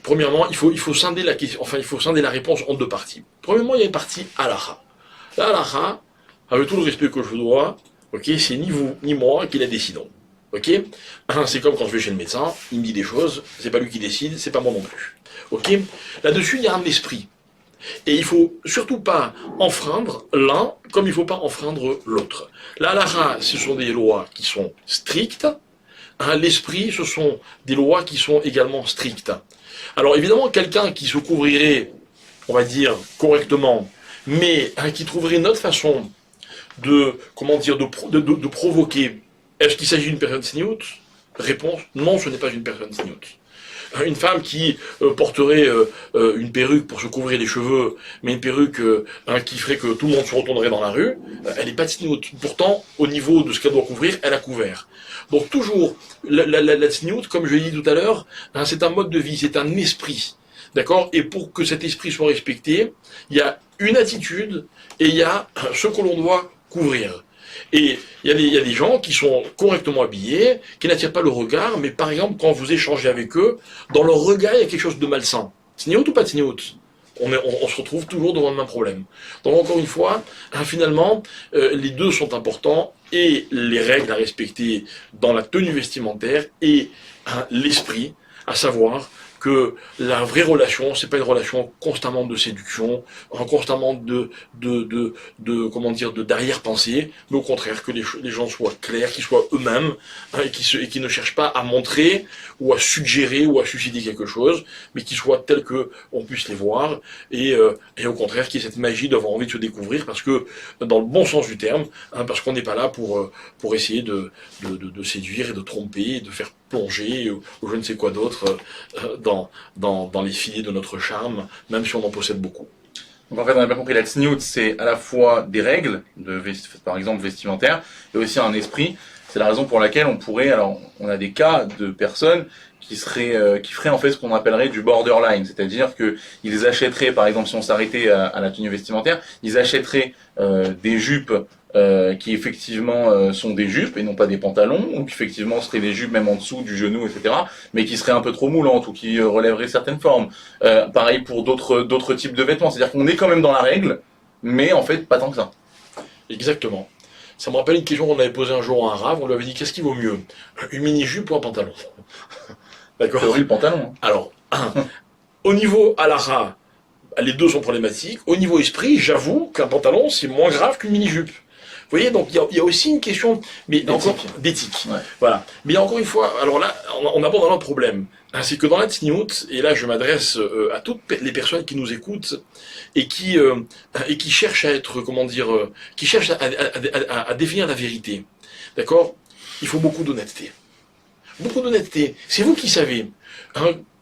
Premièrement, il faut scinder la question. Enfin, il faut scinder la réponse en deux parties. Premièrement, il y a une partie halakha. La halakha, avec tout le respect que je vous dois, ok, c'est ni vous ni moi qui la décidons. Ok, c'est comme quand je vais chez le médecin, il me dit des choses, c'est pas lui qui décide, c'est pas moi non plus. Ok, là-dessus il y a un esprit. Et il faut surtout pas enfreindre l'un comme il faut pas enfreindre l'autre. La halakha, ce sont des lois qui sont strictes. L'esprit, ce sont des lois qui sont également strictes. Alors évidemment, quelqu'un qui se couvrirait, on va dire, correctement, mais qui trouverait une autre façon de provoquer. Est-ce qu'il s'agit d'une personne sniout? Réponse, non, ce n'est pas une personne sniout. Une femme qui porterait une perruque pour se couvrir les cheveux, mais une perruque qui ferait que tout le monde se retournerait dans la rue, elle n'est pas sniout. Pourtant, au niveau de ce qu'elle doit couvrir, elle a couvert. Donc toujours, la sniout, comme je l'ai dit tout à l'heure, c'est un mode de vie, c'est un esprit. D'accord? Et pour que cet esprit soit respecté, il y a une attitude et il y a ce que l'on doit couvrir. Et il y a des gens qui sont correctement habillés, qui n'attirent pas le regard, mais par exemple, quand vous échangez avec eux, dans leur regard, il y a quelque chose de malsain. Sniout ou pas de sniout? On se retrouve toujours devant le même problème. Donc encore une fois, finalement, les deux sont importants, et les règles à respecter dans la tenue vestimentaire et l'esprit, à savoir que la vraie relation, c'est pas une relation constamment de séduction, constamment d'arrière-pensée, mais au contraire que les gens soient clairs, qu'ils soient eux-mêmes, et qui ne cherchent pas à montrer ou à suggérer ou à susciter quelque chose, mais qu'ils soient tels que on puisse les voir, et au contraire qu'il y ait cette magie d'avoir envie de se découvrir, parce que dans le bon sens du terme, parce qu'on n'est pas là pour essayer de séduire et de tromper et de faire plonger ou je ne sais quoi d'autre dans les filets de notre charme, même si on en possède beaucoup. Donc en fait, on a bien compris, la tsniout, c'est à la fois des règles, par exemple vestimentaires, et aussi un esprit. C'est la raison pour laquelle on pourrait, alors on a des cas de personnes qui feraient en fait ce qu'on appellerait du borderline, c'est-à-dire que ils achèteraient, par exemple, si on s'arrêtait à la tenue vestimentaire, ils achèteraient des jupes qui effectivement sont des jupes et non pas des pantalons, ou qui effectivement seraient des jupes même en dessous du genou, etc., mais qui seraient un peu trop moulantes ou qui relèveraient certaines formes. Pareil pour d'autres types de vêtements, c'est-à-dire qu'on est quand même dans la règle, mais en fait pas tant que ça. Exactement. Ça me rappelle une question qu'on avait posée un jour à un rave, on lui avait dit qu'est-ce qui vaut mieux, une mini-jupe ou un pantalon? D'accord. Théorie, le pantalon. Alors, au niveau halakha, les deux sont problématiques. Au niveau esprit, j'avoue qu'un pantalon, c'est moins grave qu'une mini-jupe. Vous voyez, donc il y a aussi une question d'éthique. Ouais. Voilà. Mais encore une fois, alors là, on aborde un autre problème. C'est que dans la tsniout, et là je m'adresse à toutes les personnes qui nous écoutent et qui cherchent à être, qui cherchent à définir la vérité. D'accord? Il faut beaucoup d'honnêteté. Beaucoup d'honnêteté. C'est vous qui savez.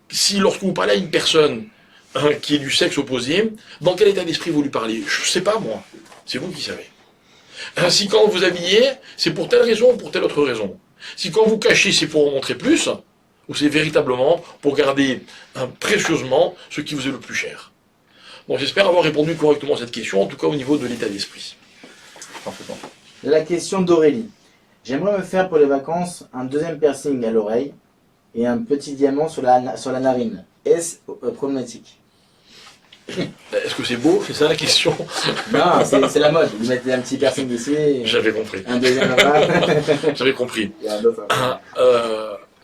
Si lorsque vous parlez à une personne qui est du sexe opposé, dans quel état d'esprit vous lui parlez? Je ne sais pas moi. C'est vous qui savez. Si quand vous habillez, c'est pour telle raison ou pour telle autre raison. Si quand vous cachez, c'est pour en montrer plus, ou c'est véritablement pour garder précieusement ce qui vous est le plus cher. Donc j'espère avoir répondu correctement à cette question, en tout cas au niveau de l'état d'esprit. Parfaitement. La question d'Aurélie. J'aimerais me faire pour les vacances un deuxième piercing à l'oreille et un petit diamant sur la narine. Est-ce problématique? Est-ce que c'est beau? C'est ça la question? Non, c'est la mode. Vous mettez un petit piercing ici, J'avais compris. un deuxième là-bas. J'avais compris. Et un autre là.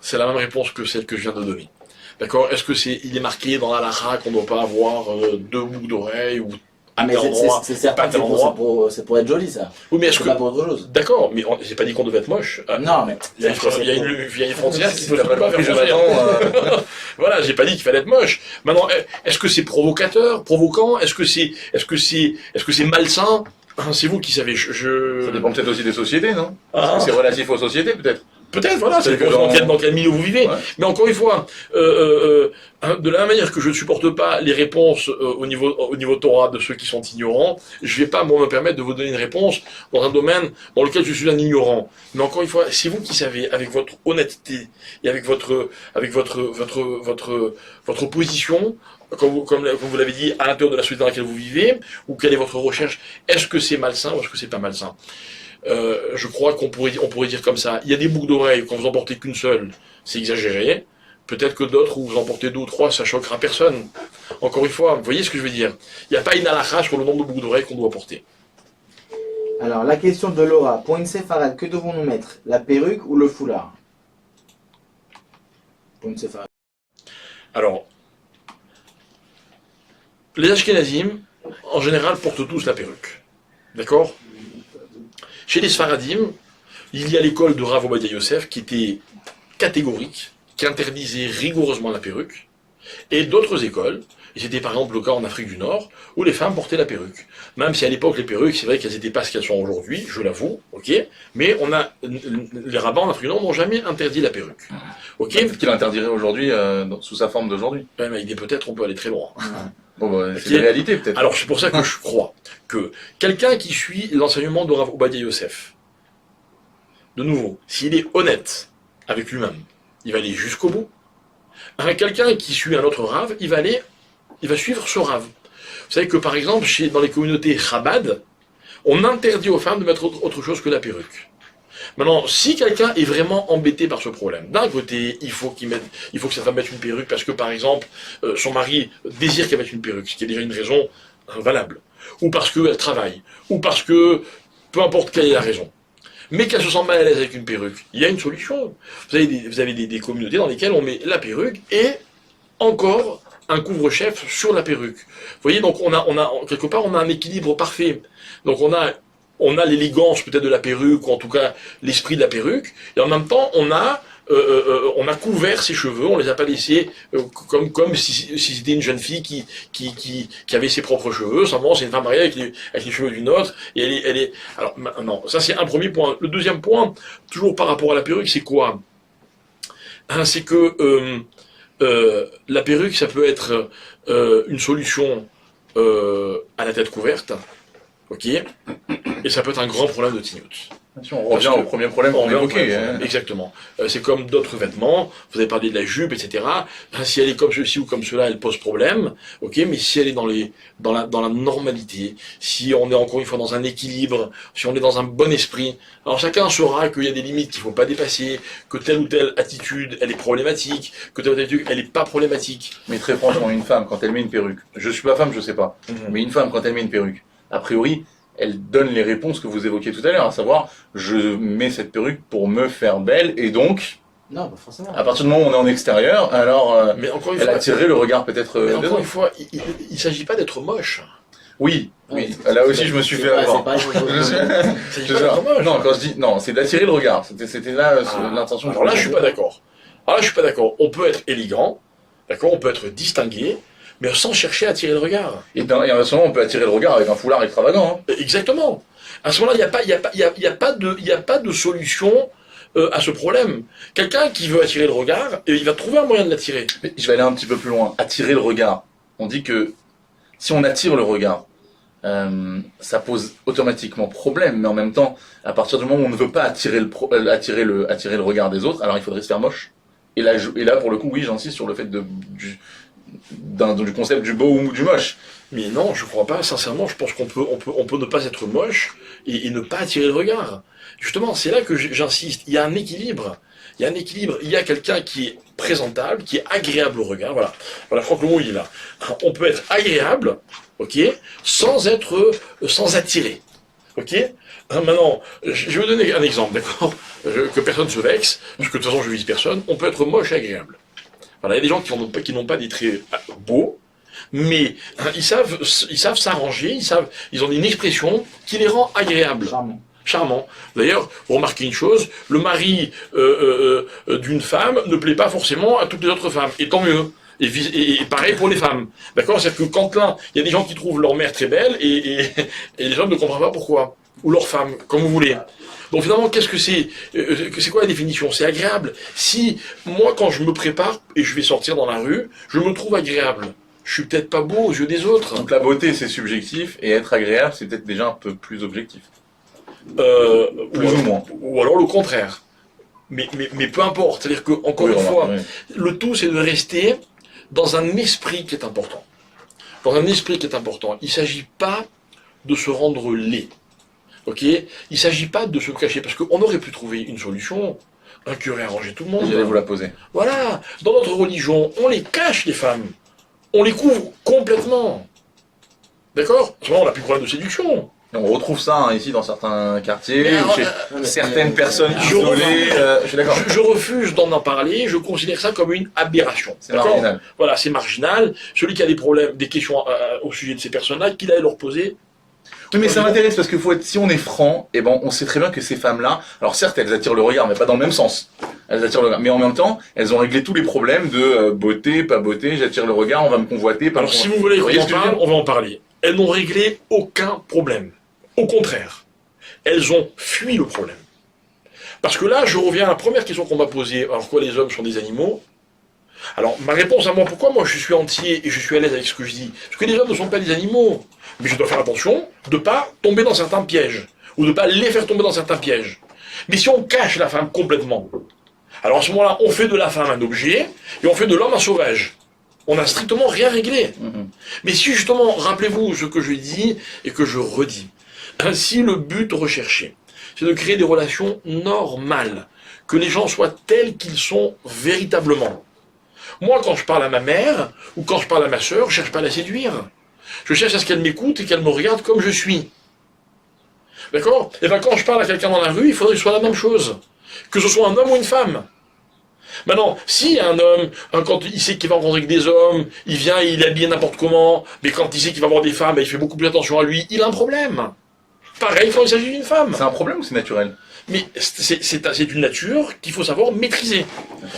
C'est la même réponse que celle que je viens de donner. D'accord? Est-ce que il est marqué dans la halakha qu'on ne doit pas avoir deux boucles d'oreilles ou Ah, mais c'est certain que c'est pour être joli, ça. Oui, mais est-ce C'est que... pas pour autre chose. D'accord, mais j'ai pas dit qu'on devait être moche. Non, mais... Il y a une vieille frontière qui ne peut pas faire Jonathan, Voilà, j'ai pas dit qu'il fallait être moche. Maintenant, est-ce que c'est provocateur, provoquant? Est-ce que c'est malsain? C'est vous qui savez. ça dépend peut-être aussi des sociétés, non? Ah. C'est relatif aux sociétés, peut-être. Peut-être, voilà, c'est Peut-être dans quel milieu vous vivez. Ouais. Mais encore une fois, de la même manière que je ne supporte pas les réponses au niveau Torah de ceux qui sont ignorants, je ne vais pas moi me permettre de vous donner une réponse dans un domaine dans lequel je suis un ignorant. Mais encore une fois, c'est vous qui savez, avec votre honnêteté et avec votre position, comme vous l'avez dit, à l'intérieur de la société dans laquelle vous vivez, ou quelle est votre recherche, est-ce que c'est malsain ou est-ce que c'est pas malsain? Je crois qu'on pourrait dire comme ça. Il y a des boucles d'oreilles, quand vous en portez qu'une seule, c'est exagéré. Peut-être que d'autres, où vous en portez deux ou trois, ça choquera personne. Encore une fois, vous voyez ce que je veux dire? Il n'y a pas une halakha sur le nombre de boucles d'oreilles qu'on doit porter. Alors, la question de Laura. Pour une séfarade, que devons-nous mettre? La perruque ou le foulard? Pour une séfarade. Alors, les Ashkenazim, en général, portent tous la perruque. D'accord? Chez les Sfaradim, il y a l'école de Rav Ovadia Yosef qui était catégorique, qui interdisait rigoureusement la perruque, et d'autres écoles, et c'était par exemple le cas en Afrique du Nord, où les femmes portaient la perruque. Même si à l'époque les perruques, c'est vrai qu'elles n'étaient pas ce qu'elles sont aujourd'hui, je l'avoue, ok, mais les rabbins en Afrique du Nord n'ont jamais interdit la perruque. Ok. Peut-être qu'il interdirait aujourd'hui, sous sa forme d'aujourd'hui. Ouais, mais avec des peut-être, on peut aller très loin. Bon, bah, c'est Ok. la réalité, peut-être. Alors c'est pour ça que je crois que quelqu'un qui suit l'enseignement de Rav Ovadia Yosef, de nouveau, s'il est honnête avec lui-même, il va aller jusqu'au bout. Quelqu'un qui suit un autre Rav, il va suivre ce Rav. Vous savez que par exemple, dans les communautés Chabad, on interdit aux femmes de mettre autre chose que la perruque. Maintenant, si quelqu'un est vraiment embêté par ce problème, d'un côté, il faut que sa femme mette une perruque parce que, par exemple, son mari désire qu'elle mette une perruque, ce qui est déjà une raison valable, ou parce qu'elle travaille, ou parce que, peu importe quelle est la raison, mais qu'elle se sent mal à l'aise avec une perruque, il y a une solution. Vous avez des communautés dans lesquelles on met la perruque et encore un couvre-chef sur la perruque. Vous voyez, donc quelque part, on a un équilibre parfait. Donc on a l'élégance peut-être de la perruque, ou en tout cas l'esprit de la perruque, et en même temps on a couvert ses cheveux, on les a pas laissés comme si c'était une jeune fille qui avait ses propres cheveux. Simplement c'est une femme mariée avec les cheveux d'une autre, et elle est. Alors non, ça c'est un premier point. Le deuxième point, toujours par rapport à la perruque, c'est quoi? hein, c'est que la perruque, ça peut être une solution à la tête couverte, ok, et ça peut être un grand problème de tinnitus. On revient au premier problème qu'on évoquait. Exactement. C'est comme d'autres vêtements, vous avez parlé de la jupe, etc. Si elle est comme ceci ou comme cela, elle pose problème, ok, mais si elle est dans la normalité, si on est encore une fois dans un équilibre, si on est dans un bon esprit, alors chacun saura qu'il y a des limites qu'il ne faut pas dépasser, que telle ou telle attitude, elle est problématique, que telle ou telle attitude, elle n'est pas problématique. Mais très franchement, une femme, quand elle met une perruque, je suis pas femme, je sais pas, mais une femme, quand elle met une perruque, a priori, elle donne les réponses que vous évoquiez tout à l'heure, à savoir, je mets cette perruque pour me faire belle, et donc, Non, pas forcément. à partir du moment où on est en extérieur, alors, Mais encore une elle fois, attirerait le regard peut-être mais des encore autres. une fois, il ne s'agit pas d'être moche. Oui, oui, là aussi je me suis fait avoir. C'est pas Il s'agit pas d'être moche. Non, quand je dis, non, c'est d'attirer le regard, c'était là l'intention. Alors là, je suis pas d'accord. Alors là, je suis pas d'accord. On peut être élégant, d'accord, on peut être distingué, mais sans chercher à attirer le regard. Et à ce moment, on peut attirer le regard avec un foulard extravagant. Hein. Exactement. À ce moment-là, il n'y a pas de solution à ce problème. Quelqu'un qui veut attirer le regard, il va trouver un moyen de l'attirer. Mais je vais aller un petit peu plus loin. Attirer le regard. On dit que si on attire le regard, ça pose automatiquement problème, mais en même temps, à partir du moment où on ne veut pas attirer le regard des autres, alors il faudrait se faire moche. Et là pour le coup, oui, j'insiste sur le fait du concept du beau ou du moche. Mais non, je crois pas. Sincèrement, je pense qu'on peut ne pas être moche et ne pas attirer le regard. Justement, c'est là que j'insiste. Il y a un équilibre. Il y a un équilibre. Il y a quelqu'un qui est présentable, qui est agréable au regard. Voilà. Voilà, je crois que le mot il est là. On peut être agréable, ok, sans attirer. Ok. Maintenant, je vais vous donner un exemple, d'accord, que personne ne se vexe, parce que de toute façon je vise personne. On peut être moche et agréable. Voilà, il y a des gens qui n'ont pas des traits beaux, mais ils savent s'arranger, ils ont une expression qui les rend agréables. Charmant. D'ailleurs, vous remarquez une chose, le mari d'une femme ne plaît pas forcément à toutes les autres femmes, et tant mieux. Et pareil pour les femmes. D'accord? C'est-à-dire que quand il y a des gens qui trouvent leur mère très belle, et les hommes ne comprennent pas pourquoi. Ou leur femme, comme vous voulez. Donc finalement, qu'est-ce que c'est? C'est quoi la définition? C'est agréable. Si, moi, quand je me prépare, et je vais sortir dans la rue, je me trouve agréable. Je suis peut-être pas beau aux yeux des autres. Donc la beauté, c'est subjectif, et être agréable, c'est peut-être déjà un peu plus objectif. Plus ou moins. Ou alors le contraire. Mais peu importe. C'est-à-dire que, encore une fois, le tout, c'est de rester dans un esprit qui est important. Dans un esprit qui est important. Il ne s'agit pas de se rendre laid. Ok? Il ne s'agit pas de se cacher, parce qu'on aurait pu trouver une solution. Un curé arranger tout le monde. J'allais vous la poser. Voilà. Dans notre religion, on les cache, les femmes. On les couvre complètement. D'accord? À ce moment, on n'a plus de problème de séduction. On retrouve ça ici dans certains quartiers, alors, chez certaines personnes je isolées. Je suis d'accord. Je refuse d'en parler, je considère ça comme une aberration. C'est marginal. Voilà, c'est marginal. Celui qui a des problèmes, des questions au sujet de ces personnes-là, qu'il aille leur poser. Oui, mais ça m'intéresse parce que si on est franc, eh ben, on sait très bien que ces femmes-là, alors certes, elles attirent le regard, mais pas dans le même sens. Elles attirent le regard. Mais en même temps, elles ont réglé tous les problèmes de beauté, pas beauté, j'attire le regard, on va me convoiter, pas Alors me si convoiter. vous voulez qu'on voyez en ce que je veux parle, dire on va en parler. Elles n'ont réglé aucun problème. Au contraire, elles ont fui le problème. Parce que là, je reviens à la première question qu'on m'a posée. Alors quoi, les hommes sont des animaux? Alors, ma réponse à moi, pourquoi moi je suis entier et je suis à l'aise avec ce que je dis? Parce que les hommes ne sont pas des animaux. Mais je dois faire attention de ne pas tomber dans certains pièges. Ou de ne pas les faire tomber dans certains pièges. Mais si on cache la femme complètement, alors à ce moment-là, on fait de la femme un objet et on fait de l'homme un sauvage. On n'a strictement rien réglé. Mais si justement, rappelez-vous ce que je dis et que je redis. Si le but recherché, c'est de créer des relations normales, que les gens soient tels qu'ils sont véritablement. Moi, quand je parle à ma mère, ou quand je parle à ma sœur, je ne cherche pas à la séduire. Je cherche à ce qu'elle m'écoute et qu'elle me regarde comme je suis. D'accord? Et bien quand je parle à quelqu'un dans la rue, il faudrait que ce soit la même chose. Que ce soit un homme ou une femme. Maintenant, si un homme, quand il sait qu'il va rencontrer que des hommes, il vient, il est habillé n'importe comment, mais quand il sait qu'il va voir des femmes, il fait beaucoup plus attention à lui, il a un problème. Pareil quand il s'agit d'une femme. C'est un problème ou c'est naturel? Mais c'est une nature qu'il faut savoir maîtriser.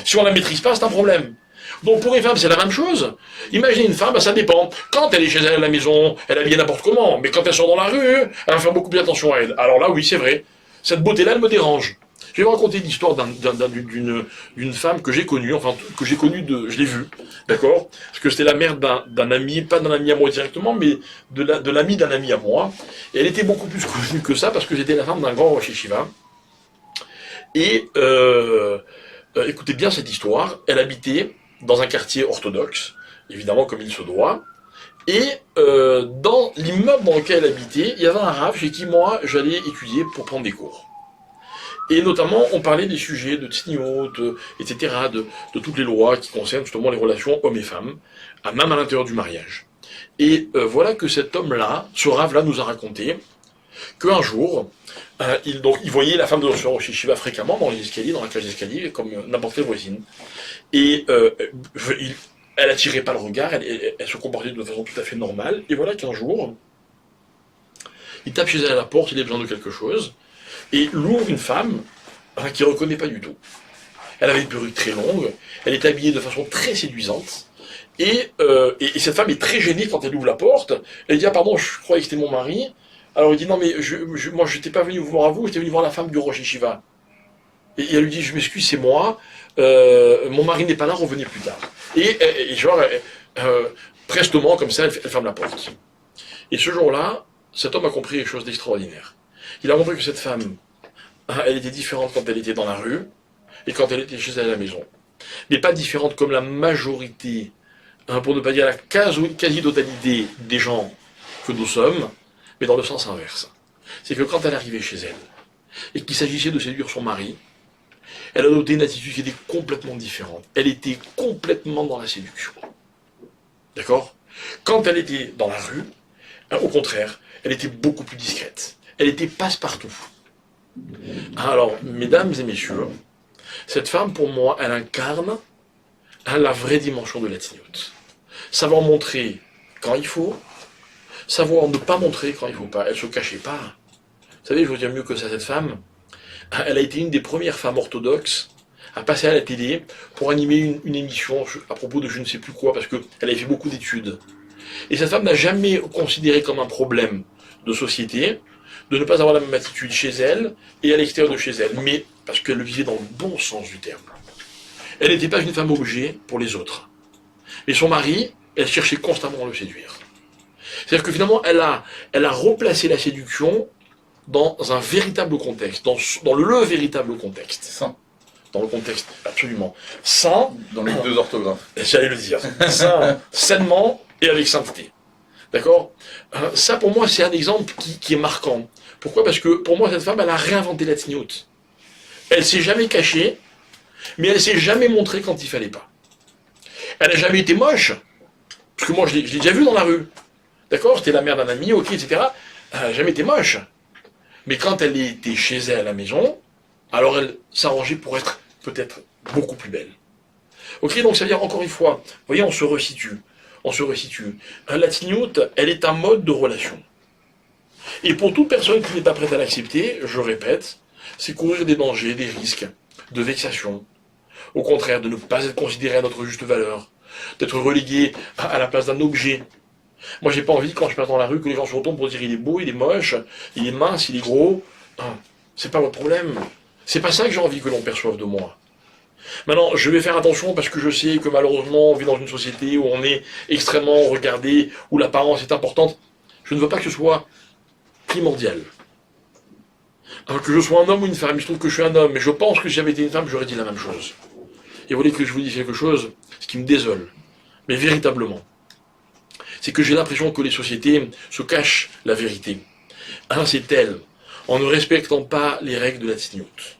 Si on la maîtrise pas, c'est un problème. Donc pour les femmes, c'est la même chose. Imaginez une femme, ça dépend. Quand elle est chez elle à la maison, elle est habillée n'importe comment. Mais quand elle sort dans la rue, elle va faire beaucoup plus attention à elle. Alors là, oui, c'est vrai. Cette beauté-là, elle me dérange. Je vais vous raconter l'histoire d'une femme que j'ai connue, enfin, je l'ai vue, d'accord? Parce que c'était la mère d'un ami, pas d'un ami à moi directement, mais de l'ami d'un ami à moi. Et elle était beaucoup plus connue que ça, parce que c'était la femme d'un grand rosh yeshiva. Et, écoutez bien cette histoire, elle habitait dans un quartier orthodoxe, évidemment comme il se doit, et dans l'immeuble dans lequel elle habitait, il y avait un rav chez qui moi j'allais étudier pour prendre des cours. Et notamment, on parlait des sujets de tsniot, etc., de toutes les lois qui concernent justement les relations hommes et femmes, même à l'intérieur du mariage. Et voilà que cet homme-là, ce rave-là, nous a raconté qu'un jour, il voyait la femme de son rosh yeshiva fréquemment dans les escaliers, dans la cage d'escalier, comme n'importe quelle voisine. Et elle attirait pas le regard, elle se comportait de façon tout à fait normale. Et voilà qu'un jour, il tape chez elle à la porte, il a besoin de quelque chose. Et l'ouvre une femme qui ne reconnaît pas du tout. Elle avait une perruque très longue, elle est habillée de façon très séduisante, et cette femme est très gênée quand elle ouvre la porte. Elle dit « Ah pardon, je croyais que c'était mon mari ». Alors il dit « Non mais moi je n'étais pas venu vous voir à vous, j'étais venu voir la femme du rosh yeshiva ». Et elle lui dit « Je m'excuse, c'est moi, mon mari n'est pas là, revenez plus tard ». Et prestement comme ça, elle ferme la porte. Et ce jour-là, cet homme a compris quelque chose d'extraordinaire. Il a compris que cette femme, elle était différente quand elle était dans la rue et quand elle était chez elle à la maison. Mais pas différente comme la majorité, pour ne pas dire la quasi-totalité des gens que nous sommes, mais dans le sens inverse. C'est que quand elle arrivait chez elle et qu'il s'agissait de séduire son mari, elle a adopté une attitude qui était complètement différente. Elle était complètement dans la séduction. D'accord? Quand elle était dans la rue, au contraire, elle était beaucoup plus discrète. Elle était passe-partout. Alors, mesdames et messieurs, cette femme, pour moi, elle incarne la vraie dimension de la tzniut. Savoir montrer quand il faut, savoir ne pas montrer quand il ne faut pas. Elle ne se cachait pas. Vous savez, je vous dis mieux que ça, cette femme, elle a été une des premières femmes orthodoxes à passer à la télé pour animer une émission à propos de je ne sais plus quoi, parce qu'elle avait fait beaucoup d'études. Et cette femme n'a jamais considéré comme un problème de société de ne pas avoir la même attitude chez elle et à l'extérieur de chez elle, mais parce qu'elle le vivait dans le bon sens du terme. Elle n'était pas une femme objet pour les autres. Mais son mari, elle cherchait constamment à le séduire. C'est-à-dire que finalement, elle a replacé la séduction dans un véritable contexte, dans le véritable contexte. Sain. Dans le contexte, absolument. Sain. Dans les deux orthographes. J'allais le dire. Sain, sainement et avec sainteté. D'accord? Ça, pour moi, c'est un exemple qui est marquant. Pourquoi? Parce que, pour moi, cette femme, elle a réinventé la tzniut. Elle s'est jamais cachée, mais elle s'est jamais montrée quand il fallait pas. Elle n'a jamais été moche, parce que moi, je l'ai déjà vue dans la rue. D'accord? C'était la mère d'un ami, ok, etc. Elle n'a jamais été moche. Mais quand elle était chez elle à la maison, alors elle s'arrangeait pour être peut-être beaucoup plus belle. Ok, donc ça veut dire, encore une fois, vous voyez, on se resitue. La tzniut, elle est un mode de relation. Et pour toute personne qui n'est pas prête à l'accepter, je répète, c'est courir des dangers, des risques, de vexation. Au contraire, de ne pas être considéré à notre juste valeur, d'être relégué à la place d'un objet. Moi, j'ai pas envie, quand je passe dans la rue, que les gens se retournent pour dire il est beau, il est moche, il est mince, il est gros. C'est pas votre problème. C'est pas ça que j'ai envie que l'on perçoive de moi. Maintenant, je vais faire attention parce que je sais que malheureusement, on vit dans une société où on est extrêmement regardé, où l'apparence est importante. Je ne veux pas que ce soit primordial. Que je sois un homme ou une femme, il se trouve que je suis un homme, mais je pense que si j'avais été une femme, j'aurais dit la même chose. Et vous voulez que je vous dise quelque chose, ce qui me désole, mais véritablement, c'est que j'ai l'impression que les sociétés se cachent la vérité. C'est tel, en ne respectant pas les règles de la tzniut,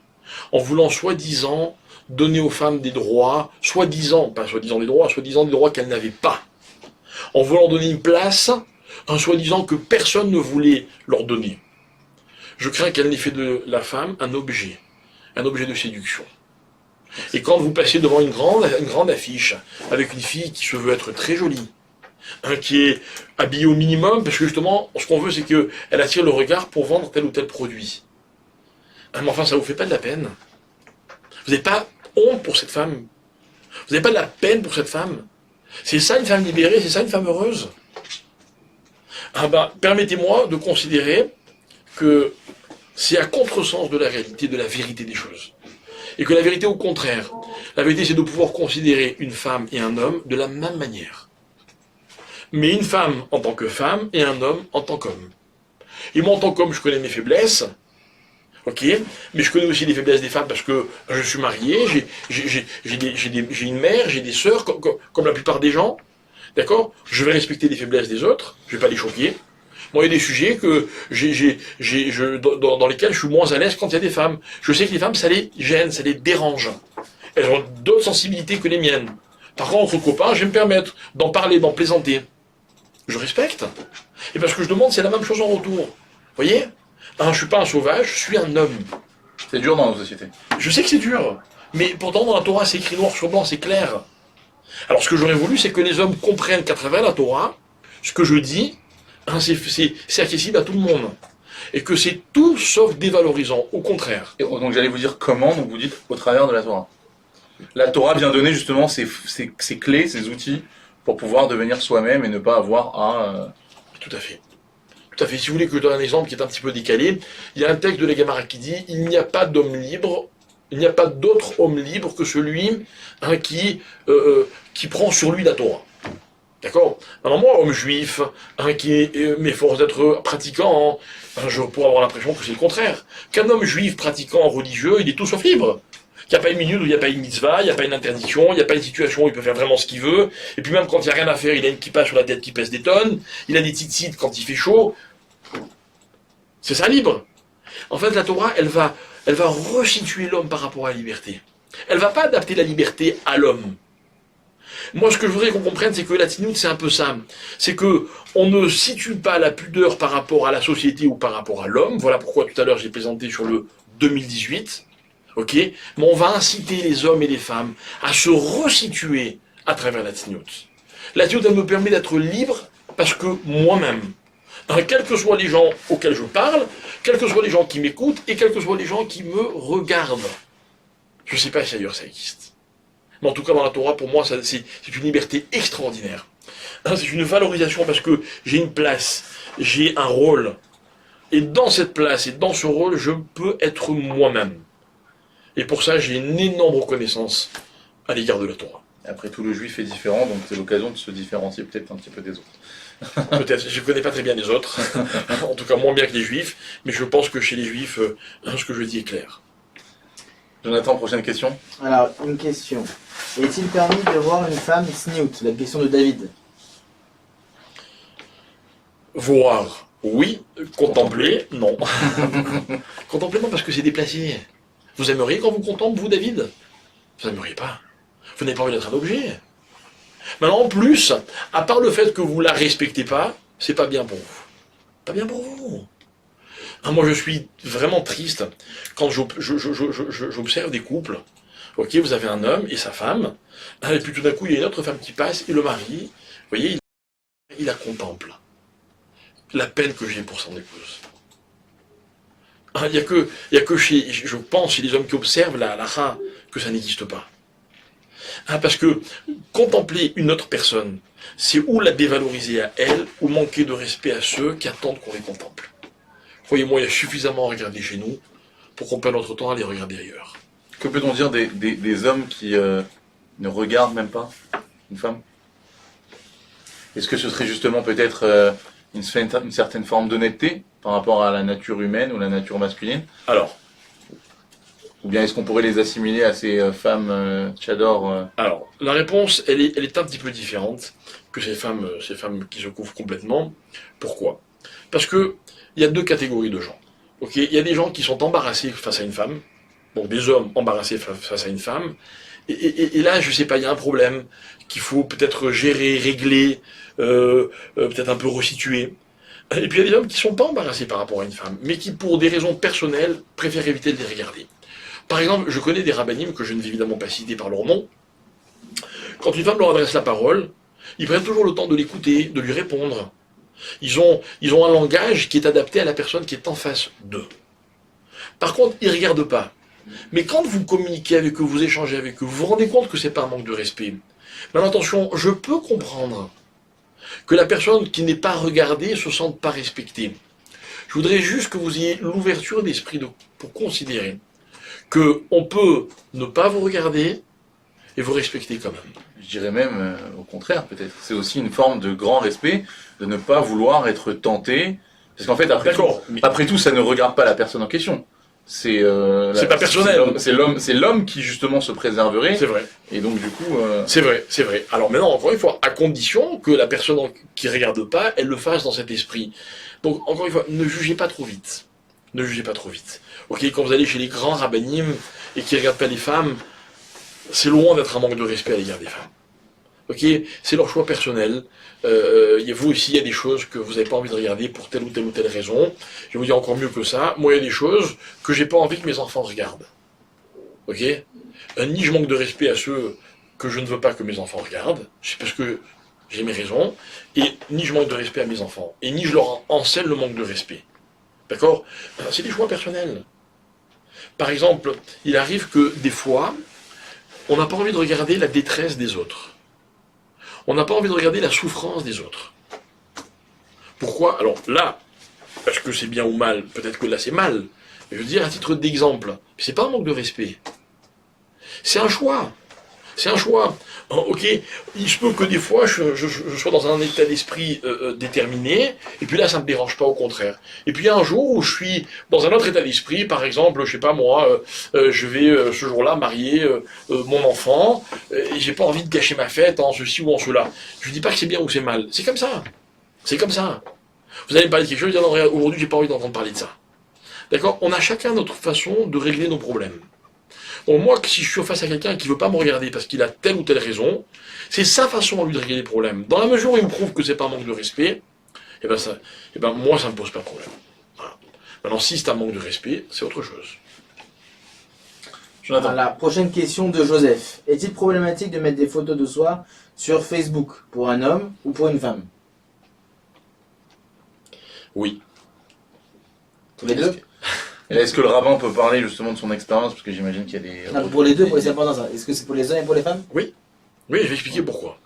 en voulant soi-disant donner aux femmes des droits, soi-disant, pas soi-disant des droits qu'elles n'avaient pas, en voulant donner une place, en soi-disant que personne ne voulait leur donner. Je crains qu'elle n'ait fait de la femme un objet de séduction. Et quand vous passez devant une grande affiche, avec une fille qui se veut être très jolie, qui est habillée au minimum, parce que justement, ce qu'on veut, c'est qu'elle attire le regard pour vendre tel ou tel produit. Mais enfin, ça vous fait pas de la peine. Vous n'avez pas honte pour cette femme. Vous n'avez pas de la peine pour cette femme. C'est ça une femme libérée, c'est ça une femme heureuse. Permettez-moi de considérer que c'est à contresens de la réalité, de la vérité des choses. Et que la vérité, au contraire, la vérité, c'est de pouvoir considérer une femme et un homme de la même manière. Mais une femme en tant que femme et un homme en tant qu'homme. Et moi, en tant qu'homme, je connais mes faiblesses, ok, mais je connais aussi les faiblesses des femmes parce que je suis marié, j'ai une mère, j'ai des sœurs, comme la plupart des gens, d'accord. Je vais respecter les faiblesses des autres, je vais pas les choquer. Moi, il y a des sujets que dans lesquels je suis moins à l'aise quand il y a des femmes. Je sais que les femmes, ça les gêne, ça les dérange. Elles ont d'autres sensibilités que les miennes. Par contre, entre copains, je vais me permettre d'en parler, d'en plaisanter. Je respecte. Et parce que je demande, c'est la même chose en retour. Vous voyez? Je ne suis pas un sauvage, je suis un homme. C'est dur dans nos sociétés. Je sais que c'est dur. Mais pourtant, dans la Torah, c'est écrit noir sur blanc, c'est clair. Alors, ce que j'aurais voulu, c'est que les hommes comprennent qu'à travers la Torah, ce que je dis, c'est accessible à tout le monde. Et que c'est tout sauf dévalorisant, au contraire. Et donc j'allais vous dire comment, donc vous dites au travers de la Torah. La Torah vient donner justement ces clés, ces outils pour pouvoir devenir soi-même et ne pas avoir à... Tout à fait. Tout à fait. Si vous voulez que je donne un exemple qui est un petit peu décalé, il y a un texte de la Gemara qui dit « Il n'y a pas d'homme libre, il n'y a pas d'autre homme libre que celui qui prend sur lui la Torah. » D'accord? Alors moi, homme juif, qui m'efforce d'être pratiquant, je pourrais avoir l'impression que c'est le contraire. Qu'un homme juif pratiquant religieux, il est tout sauf libre. Il n'y a pas une minute où il n'y a pas une mitzvah, il n'y a pas une interdiction, il n'y a pas une situation où il peut faire vraiment ce qu'il veut. Et puis même quand il n'y a rien à faire, il a une kippa sur la tête qui pèse des tonnes, il a des tzitzit quand il fait chaud. C'est ça libre. En fait, la Torah, elle va resituer l'homme par rapport à la liberté. Elle ne va pas adapter la liberté à l'homme. Moi, ce que je voudrais qu'on comprenne, c'est que la tzniut, c'est un peu ça. C'est que on ne situe pas la pudeur par rapport à la société ou par rapport à l'homme. Voilà pourquoi tout à l'heure j'ai plaisanté sur le 2018. Ok? Mais on va inciter les hommes et les femmes à se resituer à travers la tzniut. La tzniut, elle me permet d'être libre parce que moi-même, quels que soient les gens auxquels je parle, quels que soient les gens qui m'écoutent et quels que soient les gens qui me regardent. Je ne sais pas si ailleurs ça existe. Mais en tout cas, dans la Torah, pour moi, c'est une liberté extraordinaire. C'est une valorisation parce que j'ai une place, j'ai un rôle. Et dans cette place et dans ce rôle, je peux être moi-même. Et pour ça, j'ai une énorme reconnaissance à l'égard de la Torah. Après tout, le juif est différent, donc c'est l'occasion de se différencier peut-être un petit peu des autres. Peut-être, je ne connais pas très bien les autres, en tout cas moins bien que les juifs, mais je pense que chez les juifs, ce que je dis est clair. Jonathan, prochaine question. Alors, une question. Est-il permis de voir une femme sniout? La question de David. Voir, oui. Contempler, non. Contempler, non, parce que c'est déplacé. Vous aimeriez quand vous contemplez, vous, David? Vous n'aimeriez pas. Vous n'avez pas envie d'être un objet. Maintenant, en plus, à part le fait que vous ne la respectez pas, c'est pas bien pour vous. Pas bien pour vous. Moi, je suis vraiment triste quand j'observe des couples. Ok, vous avez un homme et sa femme, et puis tout d'un coup, il y a une autre femme qui passe, et le mari, vous voyez, il la contemple. La peine que j'ai pour son épouse. Il n'y a que chez, je pense, chez les hommes qui observent la halakha que ça n'existe pas. Parce que contempler une autre personne, c'est ou la dévaloriser à elle, ou manquer de respect à ceux qui attendent qu'on les contemple. Croyez-moi, il y a suffisamment à regarder chez nous pour qu'on perde notre temps à les regarder ailleurs. Que peut-on dire des hommes qui ne regardent même pas une femme? Est-ce que ce serait justement peut-être une certaine forme d'honnêteté par rapport à la nature humaine ou la nature masculine? Alors, ou bien est-ce qu'on pourrait les assimiler à ces femmes tchador Alors, la réponse, elle est un petit peu différente que ces femmes qui se couvrent complètement. Pourquoi? Parce que il y a deux catégories de gens. Ok, il y a des gens qui sont embarrassés face à une femme, donc des hommes embarrassés face à une femme, et là, je sais pas, il y a un problème qu'il faut peut-être gérer, régler, peut-être un peu resituer. Et puis il y a des hommes qui sont pas embarrassés par rapport à une femme, mais qui, pour des raisons personnelles, préfèrent éviter de les regarder. Par exemple, je connais des rabbinim, que je ne vais évidemment pas citer par leur nom. Quand une femme leur adresse la parole, ils prennent toujours le temps de l'écouter, de lui répondre. Ils ont un langage qui est adapté à la personne qui est en face d'eux. Par contre, ils ne regardent pas. Mais quand vous communiquez avec eux, vous échangez avec eux, vous vous rendez compte que ce n'est pas un manque de respect. Mais attention, je peux comprendre que la personne qui n'est pas regardée se sente pas respectée. Je voudrais juste que vous ayez l'ouverture d'esprit pour considérer qu'on peut ne pas vous regarder et vous respecter quand même. Je dirais même au contraire, peut-être. C'est aussi une forme de grand respect de ne pas vouloir être tenté. Parce qu'en fait, après tout, ça ne regarde pas la personne en question. C'est pas personnel. C'est l'homme qui justement se préserverait. C'est vrai. Et donc du coup. C'est vrai, c'est vrai. Alors maintenant, encore une fois, à condition que la personne qui regarde pas, elle le fasse dans cet esprit. Donc encore une fois, ne jugez pas trop vite. Ne jugez pas trop vite. Ok, quand vous allez chez les grands rabbinim et qui regardent pas les femmes, c'est loin d'être un manque de respect à l'égard des femmes. Ok, c'est leur choix personnel. Vous aussi, il y a des choses que vous n'avez pas envie de regarder pour telle ou telle raison. Je vais vous dire encore mieux que ça. Moi, il y a des choses que j'ai pas envie que mes enfants regardent. Ok, ni je manque de respect à ceux que je ne veux pas que mes enfants regardent, c'est parce que j'ai mes raisons, et ni je manque de respect à mes enfants, et ni je leur enseigne le manque de respect. D'accord? C'est des choix personnels. Par exemple, il arrive que des fois, on n'a pas envie de regarder la détresse des autres. On n'a pas envie de regarder la souffrance des autres. Pourquoi? Alors là, parce que c'est bien ou mal, peut-être que là c'est mal. Mais je veux dire, à titre d'exemple, c'est pas un manque de respect. C'est un choix. C'est un choix. Ok, il se peut que des fois je sois dans un état d'esprit déterminé, et puis là ça me dérange pas, au contraire. Et puis il y a un jour où je suis dans un autre état d'esprit, par exemple, je sais pas moi, je vais ce jour-là marier mon enfant, et j'ai pas envie de gâcher ma fête en ceci ou en cela. Je dis pas que c'est bien ou c'est mal, c'est comme ça. C'est comme ça. Vous allez me parler de quelque chose, je dis non, aujourd'hui j'ai pas envie d'entendre parler de ça. D'accord? On a chacun notre façon de régler nos problèmes. Donc moi, si je suis face à quelqu'un qui ne veut pas me regarder parce qu'il a telle ou telle raison, c'est sa façon à lui de régler les problèmes. Dans la mesure où il me prouve que c'est pas un manque de respect, moi, ça ne me pose pas de problème. Voilà. Maintenant, si c'est un manque de respect, c'est autre chose. Jonathan. La prochaine question de Joseph. Est-il problématique de mettre des photos de soi sur Facebook pour un homme ou pour une femme? Oui. Tous les deux? Et est-ce que le rabbin peut parler justement de son expérience? Parce que j'imagine qu'il y a des... Non, pour les deux, pour les indépendants. Est-ce que c'est pour les hommes et pour les femmes? Oui. Oui, je vais expliquer pourquoi.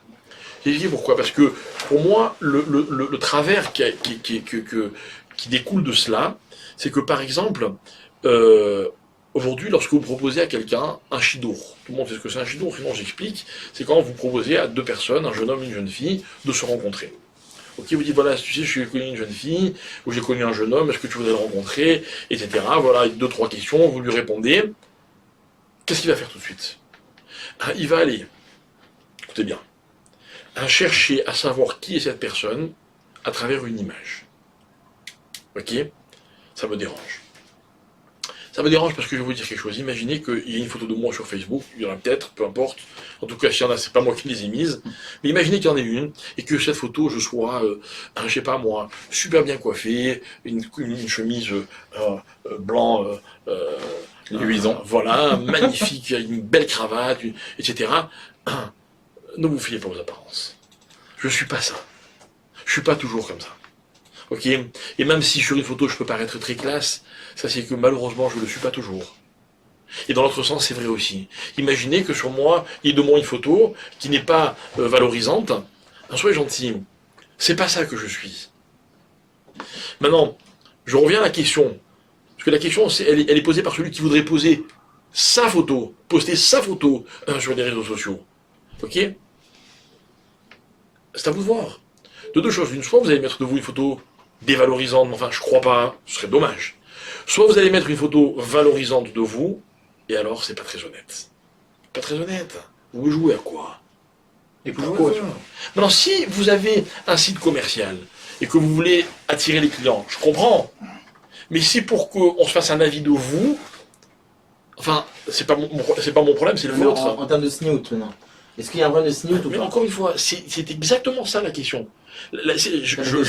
Je vais expliquer pourquoi. Parce que pour moi, le travers qui découle de cela, c'est que par exemple, aujourd'hui, lorsque vous proposez à quelqu'un un shidour, tout le monde sait ce que c'est un shidour, sinon j'explique, c'est quand vous proposez à deux personnes, un jeune homme et une jeune fille, de se rencontrer. Ok, vous dites, voilà, tu sais, je suis connu une jeune fille, ou j'ai connu un jeune homme, est-ce que tu voudrais le rencontrer, etc. Voilà, 2-3 questions, vous lui répondez. Qu'est-ce qu'il va faire tout de suite? Il va aller, écoutez bien, chercher à savoir qui est cette personne à travers une image. Ok? Ça me dérange. Ça me dérange parce que je vais vous dire quelque chose. Imaginez qu'il y ait une photo de moi sur Facebook, il y en a peut-être, peu importe. En tout cas, s'il y en a, c'est pas moi qui les ai mises. Mais imaginez qu'il y en ait une, et que cette photo, je sois, je sais pas moi, super bien coiffé, une chemise blanc, luisant. Voilà, magnifique, une belle cravate, etc. Ne vous fiez pas aux apparences. Je suis pas ça. Je suis pas toujours comme ça. Ok? Et même si sur une photo je peux paraître très classe, ça c'est que malheureusement je ne le suis pas toujours. Et dans l'autre sens, c'est vrai aussi. Imaginez que sur moi, il y ait de moi une photo qui n'est pas valorisante. Soyez gentil. C'est pas ça que je suis. Maintenant, je reviens à la question. Parce que la question, elle est posée par celui qui voudrait poser sa photo, poster sa photo sur les réseaux sociaux. Ok? C'est à vous de voir. De deux choses. Une fois, vous allez mettre de vous une photo dévalorisante, mais enfin, je crois pas, ce serait dommage. Soit vous allez mettre une photo valorisante de vous, et alors, c'est pas très honnête. Pas très honnête. Vous jouez à quoi? Et pourquoi? Maintenant, si vous avez un site commercial, et que vous voulez attirer les clients, je comprends. Mais si pour qu'on se fasse un avis de vous, enfin, c'est pas mon problème, c'est le vôtre. En termes de snoot, maintenant. Est-ce qu'il y a un problème de snoot ou Mais pas? encore une fois, c'est exactement ça la question. Là,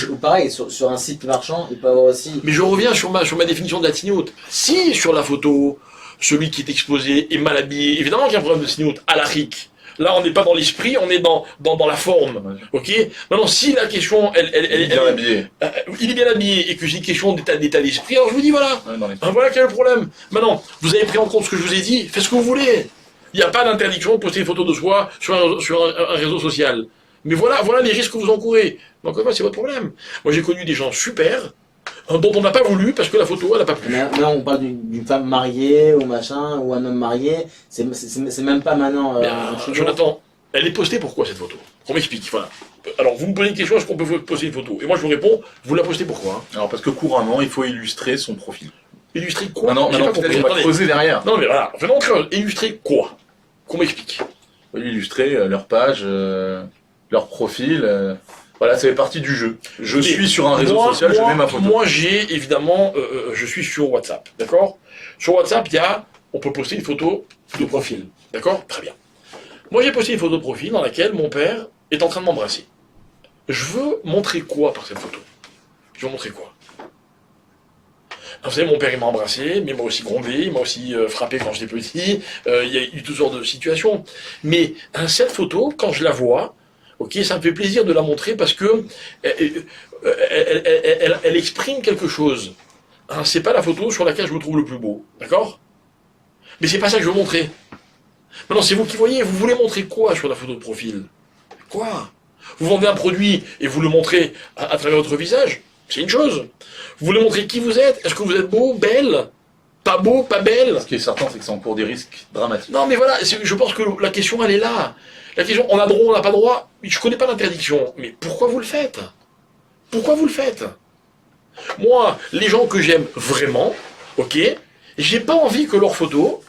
Ou pareil, sur un site marchand, il peut avoir aussi... Mais je reviens sur ma définition de la tignote. Si sur la photo, celui qui est exposé est mal habillé, évidemment qu'il y a un problème de tignote à la ric. Là, on n'est pas dans l'esprit, on est dans la forme. Ok? Maintenant, si la question, Il est bien habillé. Il est bien habillé et que c'est une question d'état d'esprit, alors je vous dis voilà. Ouais, dans les- Voilà quel est le problème. Maintenant, vous avez pris en compte ce que je vous ai dit, faites ce que vous voulez. Il n'y a pas d'interdiction de poster une photo de soi sur un réseau social. Mais voilà les risques que vous encourez. Donc, c'est votre problème. Moi, j'ai connu des gens super, dont on n'a pas voulu parce que la photo, elle n'a pas plu. Maintenant, on parle d'une femme mariée ou machin, ou un homme marié. C'est même pas maintenant. Jonathan, elle est postée pourquoi cette photo? Qu'on m'explique, voilà. Alors, vous me posez une question, est-ce qu'on peut poster une photo? Et moi, je vous réponds, vous la postez pourquoi, hein? Alors parce que couramment, il faut illustrer son profil. Illustrer quoi? Non, J'ai non, pas peut-être compris. qu'on va Attendez. creuser derrière. Non, mais voilà, vraiment, illustrer quoi? Qu'on m'explique. Illustrer leur page, leur profil. Voilà, ça fait partie du jeu. Je suis sur un réseau social, je mets ma photo. Moi, j'ai évidemment, je suis sur WhatsApp, d'accord? Sur WhatsApp, on peut poster une photo de profil, d'accord? Très bien. Moi, j'ai posté une photo de profil dans laquelle mon père est en train de m'embrasser. Je veux montrer quoi par cette photo? Je veux montrer quoi? Alors, vous savez, mon père, il m'a embrassé, mais il m'a aussi grondé, il m'a aussi frappé quand j'étais petit. Il y a eu toutes sortes de situations. Mais cette photo, quand je la vois, ok, ça me fait plaisir de la montrer parce que elle exprime quelque chose. Hein, c'est pas la photo sur laquelle je me trouve le plus beau, d'accord? Mais c'est pas ça que je veux montrer. Maintenant, c'est vous qui voyez. Vous voulez montrer quoi sur la photo de profil? Quoi? Vous vendez un produit et vous le montrez à travers votre visage? C'est une chose. Vous voulez montrer qui vous êtes? Est-ce que vous êtes beau, belle? Pas beau, pas belle? Ce qui est certain, c'est que ça encourt des risques dramatiques. Non, mais voilà, je pense que la question, elle est là. La question, on a droit, on n'a pas droit. Je connais pas l'interdiction. Mais pourquoi vous le faites? Pourquoi vous le faites? Moi, les gens que j'aime vraiment, ok, j'ai pas envie que leurs photos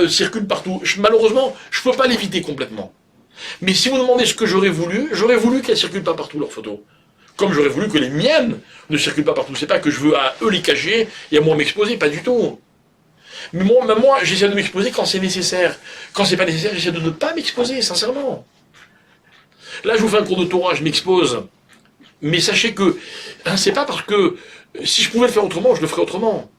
circulent partout. Malheureusement, je peux pas l'éviter complètement. Mais si vous demandez ce que j'aurais voulu qu'elles circulent pas partout leurs photos. Comme j'aurais voulu que les miennes ne circulent pas partout. C'est pas que je veux à eux les cacher et à moi m'exposer, pas du tout. Mais moi, j'essaie de m'exposer quand c'est nécessaire. Quand c'est pas nécessaire, j'essaie de ne pas m'exposer, sincèrement. Là, je vous fais un cours de Torah, je m'expose. Mais sachez que, c'est pas parce que, si je pouvais le faire autrement, je le ferais autrement.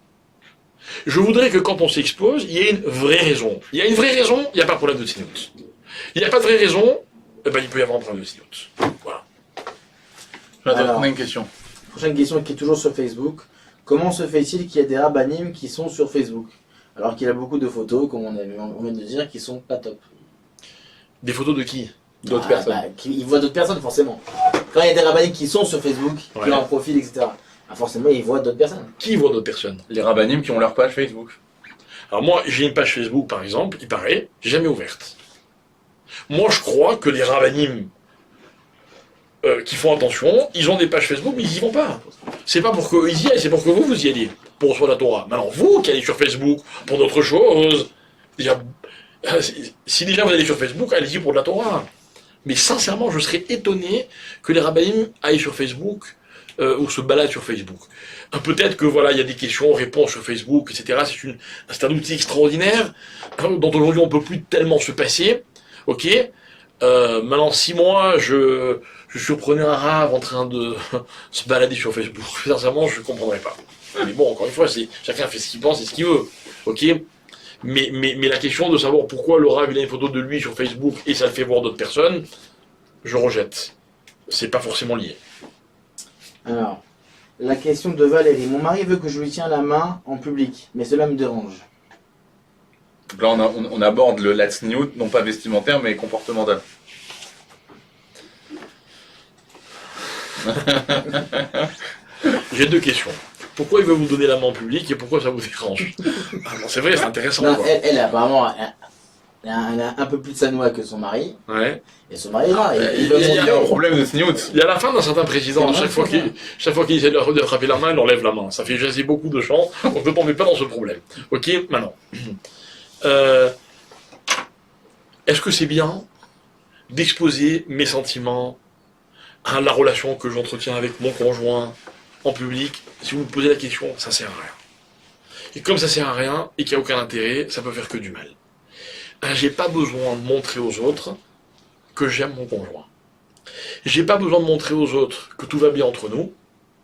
Je voudrais que quand on s'expose, il y ait une vraie raison. Il y a une vraie raison, il n'y a pas de problème de tsniout. Il n'y a pas de vraie raison, il peut y avoir un problème de tsniout. Voilà. On a une question. Prochaine question qui est toujours sur Facebook. Comment se fait-il qu'il y ait des rabbinim qui sont sur Facebook? Alors qu'il y a beaucoup de photos, comme on vient de dire, qui sont pas top. Des photos de qui? D'autres personnes. Ils voient d'autres personnes, forcément. Quand il y a des rabbinim qui sont sur Facebook, qui ont un profil, etc., forcément, ils voient d'autres personnes. Qui voit d'autres personnes? Les rabbinim qui ont leur page Facebook. Alors moi, j'ai une page Facebook, par exemple, il paraît, jamais ouverte. Moi, je crois que les rabbinim qui font attention, ils ont des pages Facebook, mais ils y vont pas. C'est pas pour qu'eux ils y aillent, c'est pour que vous y alliez, pour recevoir la Torah. Maintenant, vous qui allez sur Facebook pour d'autres choses, déjà, si déjà vous allez sur Facebook, allez-y pour de la Torah. Mais sincèrement, je serais étonné que les rabbinim aillent sur Facebook ou se baladent sur Facebook. Peut-être que voilà, il y a des questions, réponses sur Facebook, etc. C'est un outil extraordinaire dont aujourd'hui on peut plus tellement se passer. Ok. Maintenant, si moi je surprenais un rave en train de se balader sur Facebook, sincèrement, je ne comprendrais pas. Mais bon, encore une fois, chacun fait ce qu'il pense et ce qu'il veut. Ok. Mais la question de savoir pourquoi le rave il a une photo de lui sur Facebook et ça le fait voir d'autres personnes, je rejette. C'est pas forcément lié. Alors, la question de Valérie. Mon mari veut que je lui tienne la main en public, mais cela me dérange. Donc là, on aborde le latsniout, non pas vestimentaire, mais comportemental. J'ai deux questions. Pourquoi il veut vous donner la main en public et pourquoi ça vous dérange? C'est vrai, c'est intéressant. Non, Quoi. elle apparemment, elle a un peu plus de sanois que son mari. Ouais. Et son mari, là, il il veut y a- Il y a un montrer. problème de sniout. Il y a la fin d'un certain président, C'est chaque fois vrai, qu'il essaie de frapper la main, il enlève la main. Ça fait jaser beaucoup de gens, donc ne tombez pas dans ce problème. Ok, maintenant. Est-ce que c'est bien d'exposer mes sentiments à la relation que j'entretiens avec mon conjoint en public? Si vous me posez la question, ça sert à rien. Et comme ça sert à rien et qu'il n'y a aucun intérêt, ça peut faire que du mal. J'ai pas besoin de montrer aux autres que j'aime mon conjoint. J'ai pas besoin de montrer aux autres que tout va bien entre nous,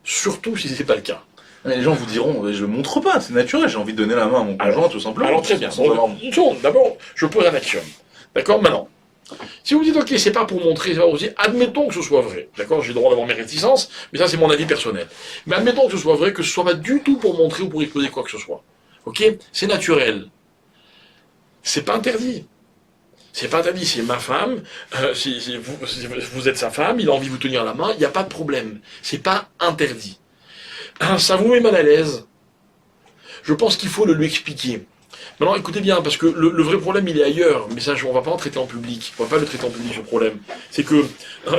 surtout si c'est pas le cas. Mais les gens vous diront, je montre pas, c'est naturel, j'ai envie de donner la main à mon conjoint, tout simplement. Alors très bien. Sans avoir- Une seconde, d'abord, je pose un axiome. D'accord, maintenant. Si vous dites, ok, c'est pas pour montrer, c'est pas pour dire, admettons que ce soit vrai. D'accord, j'ai le droit d'avoir mes réticences, mais ça c'est mon avis personnel. Mais admettons que ce soit vrai, que ce soit pas du tout pour montrer ou pour exposer quoi que ce soit. Ok, c'est naturel. C'est pas interdit. C'est pas interdit, c'est ma femme, vous êtes sa femme, il a envie de vous tenir la main, il n'y a pas de problème. C'est pas interdit. ça vous met mal à l'aise. Je pense qu'il faut le lui expliquer. Maintenant, écoutez bien, parce que le vrai problème, il est ailleurs. Mais ça, on va pas en traiter en public. On va pas le traiter en public, ce problème. C'est que,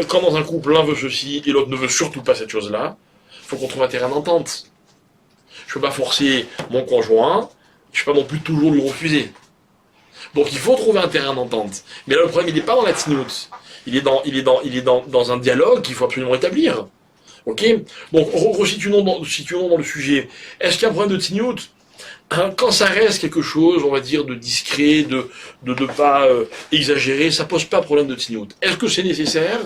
quand dans un couple, l'un veut ceci et l'autre ne veut surtout pas cette chose-là, il faut qu'on trouve un terrain d'entente. Je peux pas forcer mon conjoint, je peux pas non plus toujours lui refuser. Donc il faut trouver un terrain d'entente. Mais là, le problème, il n'est pas dans la tsniout. Il est dans un dialogue qu'il faut absolument établir. Ok? Donc, resituons dans le sujet. Est-ce qu'il y a un problème de tsniout? Quand ça reste quelque chose, on va dire, de discret, de ne pas exagérer, ça pose pas problème de tsniout. Est-ce que c'est nécessaire?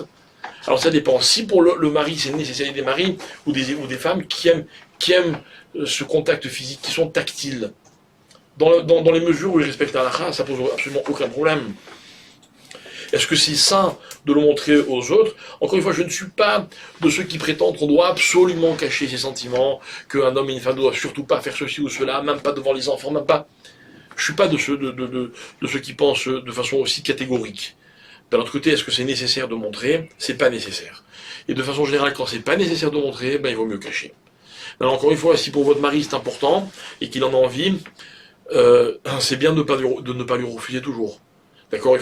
Alors ça dépend. Si pour le mari, c'est nécessaire, il y a des maris ou des femmes qui aiment ce contact physique, qui sont tactiles. Dans les mesures où ils respectent la halakha, ça pose absolument aucun problème. Est-ce que c'est sain de le montrer aux autres? Encore une fois, je ne suis pas de ceux qui prétendent qu'on doit absolument cacher ses sentiments, qu'un homme et une femme ne doivent surtout pas faire ceci ou cela, même pas devant les enfants, même pas. Je suis pas de ceux qui pensent de façon aussi catégorique. D'un autre côté, est-ce que c'est nécessaire de montrer? C'est pas nécessaire. Et de façon générale, quand c'est pas nécessaire de montrer, ben il vaut mieux cacher. Alors encore une fois, si pour votre mari c'est important et qu'il en a envie, c'est bien de ne pas lui refuser toujours. D'accord,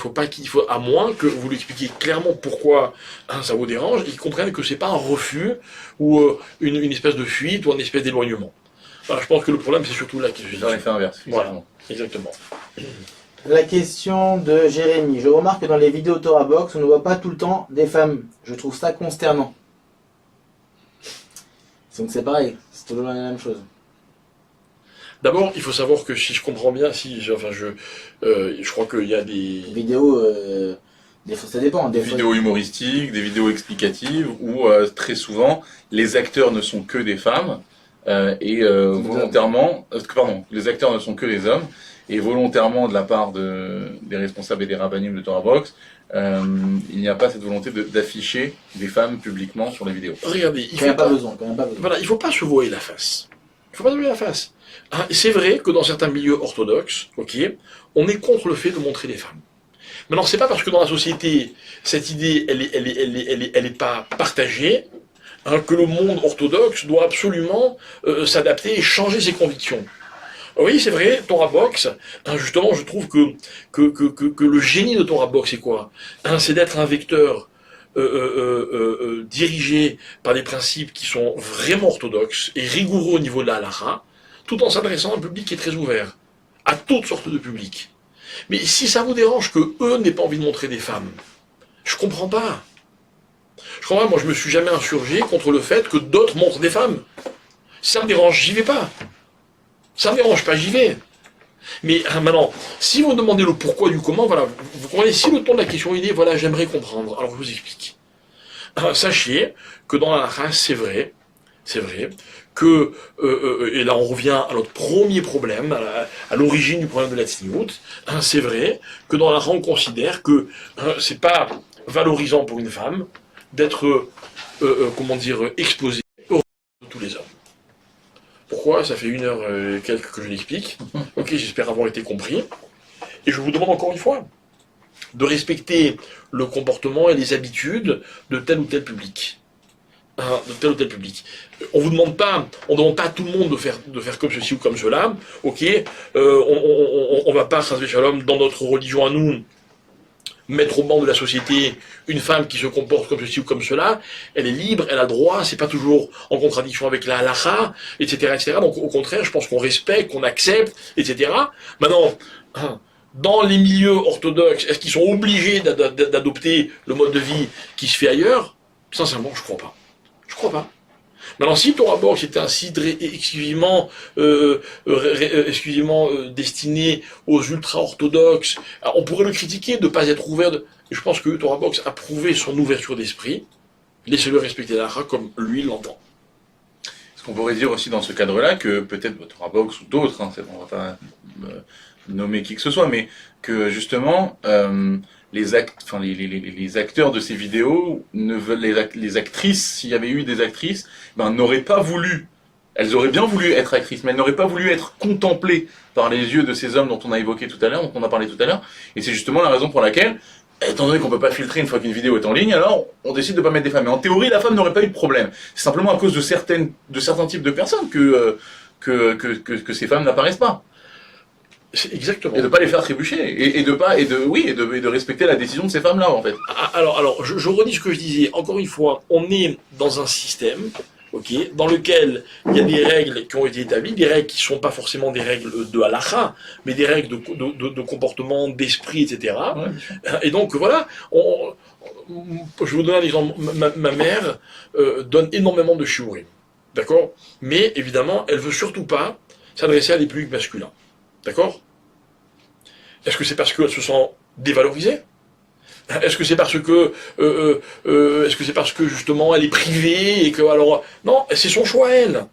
à moins que vous lui expliquiez clairement pourquoi ça vous dérange, et qu'il comprenne que c'est pas un refus ou une espèce de fuite ou une espèce d'éloignement. Alors, je pense que le problème c'est surtout là qui se Dans l'effet inverse. Voilà, exactement. La question de Jérémy. Je remarque que dans les vidéos Torah Box, on ne voit pas tout le temps des femmes. Je trouve ça consternant. Donc c'est pareil, c'est toujours la même chose. D'abord, il faut savoir que si je comprends bien, je crois qu'il y a des Vidéos, des fois ça dépend. Des vidéos humoristiques, des vidéos explicatives, où très souvent les acteurs ne sont que des femmes et volontairement, les acteurs ne sont que des hommes et volontairement de la part des responsables et des rabbinim de Torah Box, il n'y a pas cette volonté d'afficher des femmes publiquement sur les vidéos. Regardez, Quand il n'y a pas besoin. Voilà, il ne faut pas se voiler la face. Il ne faut pas se voiler la face. C'est vrai que dans certains milieux orthodoxes, on est contre le fait de montrer les femmes. Maintenant, c'est pas parce que dans la société, cette idée, elle est pas partagée, que le monde orthodoxe doit absolument s'adapter et changer ses convictions. Oui, c'est vrai, Torah Box, justement, je trouve que le génie de Torah Box, c'est quoi? C'est d'être un vecteur dirigé par des principes qui sont vraiment orthodoxes et rigoureux au niveau de la halakha, tout en s'adressant à un public qui est très ouvert, à toutes sortes de publics. Mais si ça vous dérange que eux n'aient pas envie de montrer des femmes, je comprends pas. Moi je me suis jamais insurgé contre le fait que d'autres montrent des femmes. Si ça me dérange, j'y vais pas. Ça me dérange pas, j'y vais. Mais maintenant, si vous me demandez le pourquoi du comment, voilà, vous comprenez, si le ton de la question il est, voilà, j'aimerais comprendre, alors je vous explique. Sachez que dans la race, c'est vrai, que, et là on revient à notre premier problème, à l'origine du problème de la tsniout, c'est vrai que dans la race on considère que c'est pas valorisant pour une femme d'être, exposée aux de tous les hommes. Pourquoi? Ça fait 1 heure et quelques que je l'explique. Ok, j'espère avoir été compris. Et je vous demande encore une fois de respecter le comportement et les habitudes de tel ou tel public. On vous demande pas, on demande pas à tout le monde de faire comme ceci ou comme cela. Ok, on va pas, dans notre religion à nous, mettre au banc de la société une femme qui se comporte comme ceci ou comme cela. Elle est libre, elle a droit, c'est pas toujours en contradiction avec la halakha, etc., etc. Donc au contraire, je pense qu'on respecte, qu'on accepte, etc. Maintenant, dans les milieux orthodoxes, est-ce qu'ils sont obligés d'adopter le mode de vie qui se fait ailleurs? Sincèrement, je crois pas. Je crois pas. Maintenant, si Torah Box était un site exclusivement destiné aux ultra-orthodoxes, on pourrait le critiquer de ne pas être ouvert. Je pense que Torah Box a prouvé son ouverture d'esprit. Laissez-le respecter la halakha comme lui l'entend. Est-ce qu'on pourrait dire aussi dans ce cadre-là que peut-être Torah Box ou d'autres, on ne va pas nommer qui que ce soit, mais que justement les acteurs de ces vidéos les actrices, s'il y avait eu des actrices, n'auraient pas voulu, elles auraient bien voulu être actrices, mais elles n'auraient pas voulu être contemplées par les yeux de ces hommes dont on a évoqué tout à l'heure, dont on a parlé tout à l'heure, et c'est justement la raison pour laquelle Étant donné qu'on peut pas filtrer une fois qu'une vidéo est en ligne, alors on décide de pas mettre des femmes. Mais en théorie, la femme n'aurait pas eu de problème. C'est simplement à cause de certains types de personnes que ces femmes n'apparaissent pas. Exactement. Et de pas les faire trébucher. Et de respecter la décision de ces femmes-là, en fait. Alors je redis ce que je disais. Encore une fois, on est dans un système, ok, dans lequel il y a des règles qui ont été établies, des règles qui ne sont pas forcément des règles de halakha, mais des règles de comportement, d'esprit, etc. Ouais, Et donc voilà, je vais vous donner un exemple. Ma mère donne énormément de shiurim, d'accord? Mais évidemment, elle veut surtout pas s'adresser à des publics masculins. D'accord? Est-ce que c'est parce qu'elle se sent dévalorisée? Est-ce que c'est parce que justement elle est privée et que alors non, c'est son choix elle.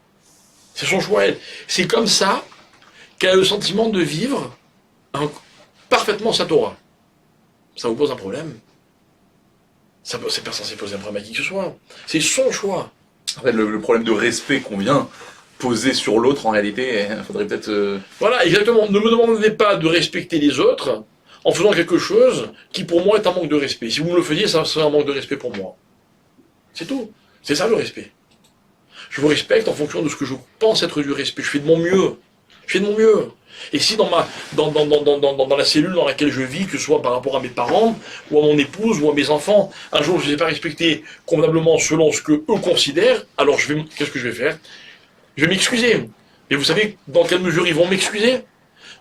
C'est son choix elle. C'est comme ça qu'elle a le sentiment de vivre parfaitement sa Torah. Ça vous pose un problème? C'est pas censé poser un problème à qui que ce soit. C'est son choix. En fait, le problème de respect qu'on vient poser sur l'autre, en réalité, il faudrait peut-être... Voilà, exactement. Ne me demandez pas de respecter les autres en faisant quelque chose qui pour moi est un manque de respect. Si vous me le faisiez, ça serait un manque de respect pour moi. C'est tout. C'est ça le respect. Je vous respecte en fonction de ce que je pense être du respect. Je fais de mon mieux. Je fais de mon mieux. Et si dans la cellule dans laquelle je vis, que ce soit par rapport à mes parents, ou à mon épouse, ou à mes enfants, un jour je ne les ai pas respectés convenablement selon ce que eux considèrent, alors qu'est-ce que je vais faire? Je vais m'excuser. Et vous savez dans quelle mesure ils vont m'excuser?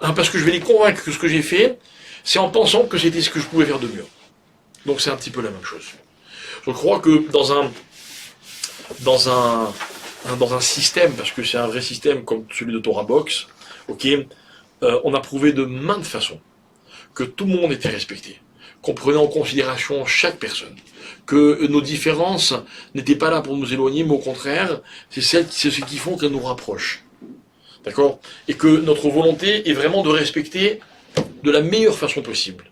Parce que je vais les convaincre que ce que j'ai fait, c'est en pensant que c'était ce que je pouvais faire de mieux. Donc c'est un petit peu la même chose. Je crois que dans un système, parce que c'est un vrai système comme celui de Torah Box, ok, on a prouvé de maintes façons que tout le monde était respecté, qu'on prenait en considération chaque personne, que nos différences n'étaient pas là pour nous éloigner, mais au contraire, c'est ce qui font qu'elles nous rapprochent. D'accord? Et que notre volonté est vraiment de respecter de la meilleure façon possible.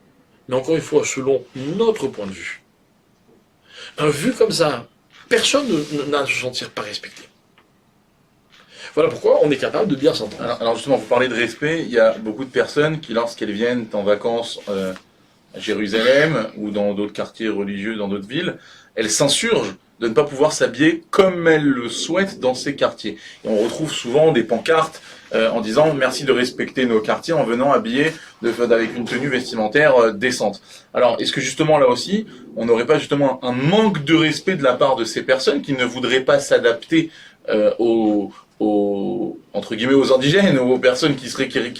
Mais encore une fois, selon notre point de vue. Vu comme ça, personne n'a à se sentir pas respecté. Voilà pourquoi on est capable de bien s'entendre. Alors justement, vous parlez de respect, il y a beaucoup de personnes qui, lorsqu'elles viennent en vacances à Jérusalem ou dans d'autres quartiers religieux, dans d'autres villes, elles s'insurgent de ne pas pouvoir s'habiller comme elles le souhaitent dans ces quartiers. Et on retrouve souvent des pancartes en disant merci de respecter nos quartiers en venant habillés avec une tenue vestimentaire décente. Alors, est-ce que justement là aussi, on n'aurait pas justement un manque de respect de la part de ces personnes qui ne voudraient pas s'adapter entre guillemets aux indigènes, aux personnes qui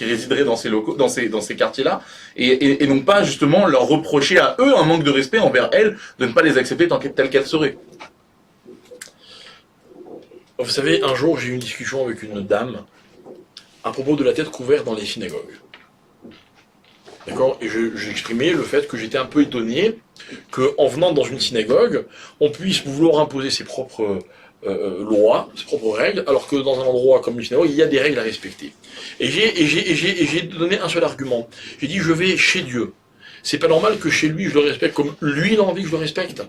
résideraient dans ces locaux, dans ces quartiers-là, et non pas justement leur reprocher à eux un manque de respect envers elles, de ne pas les accepter telles qu'elles seraient. Vous savez, un jour j'ai eu une discussion avec une dame à propos de la tête couverte dans les synagogues. D'accord? Et j'exprimais le fait que j'étais un peu étonné qu'en venant dans une synagogue, on puisse vouloir imposer ses propres lois, ses propres règles, alors que dans un endroit comme une synagogue, il y a des règles à respecter. Et j'ai donné un seul argument. J'ai dit, je vais chez Dieu. C'est pas normal que chez lui, je le respecte comme lui, il a envie que je le respecte.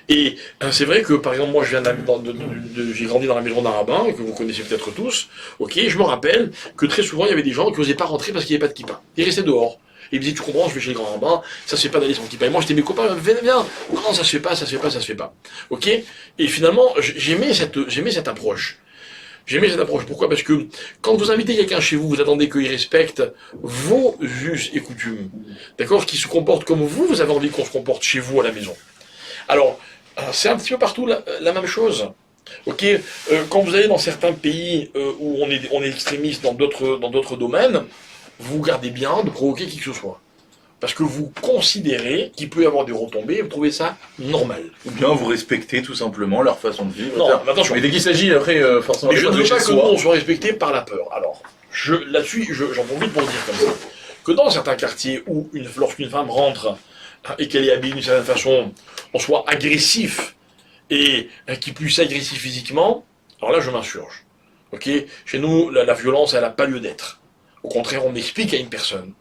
Et c'est vrai que, par exemple, moi, j'ai grandi dans la maison d'un rabbin, que vous connaissez peut-être tous, ok, je me rappelle que très souvent, il y avait des gens qui n'osaient pas rentrer parce qu'il n'y avait pas de kippa. Ils restaient dehors. Et ils me disaient, tu comprends, je vais chez les grands rabbins, ça se fait pas d'aller sans kippa. Et moi, j'étais mes copains, viens, non, ça se fait pas, ça se fait pas. Ok? Et finalement, j'aimais cette approche. J'aimais cette approche. Pourquoi? Parce que quand vous invitez quelqu'un chez vous, vous attendez qu'il respecte vos us et coutumes. D'accord? Qu'il se comporte comme vous avez envie qu'on se comporte chez vous à la maison. Alors, c'est un petit peu partout la même chose. Ok, quand vous allez dans certains pays où on est extrémiste dans d'autres domaines, vous gardez bien de provoquer qui que ce soit. Parce que vous considérez qu'il peut y avoir des retombées et vous trouvez ça normal. Ou bien vous respectez tout simplement leur façon de vivre. Non, mais attention. Mais dès qu'il s'agit après forcément... Mais je ne veux pas que nous on soit respecté par la peur. Alors, là-dessus, j'en profite pour dire comme ça. Que dans certains quartiers où lorsqu'une femme rentre et qu'elle est habillée d'une certaine façon, on soit agressif et qui puisse être agressif physiquement, alors là je m'insurge. Ok? Chez nous, la violence, elle n'a pas lieu d'être. Au contraire, on explique à une personne.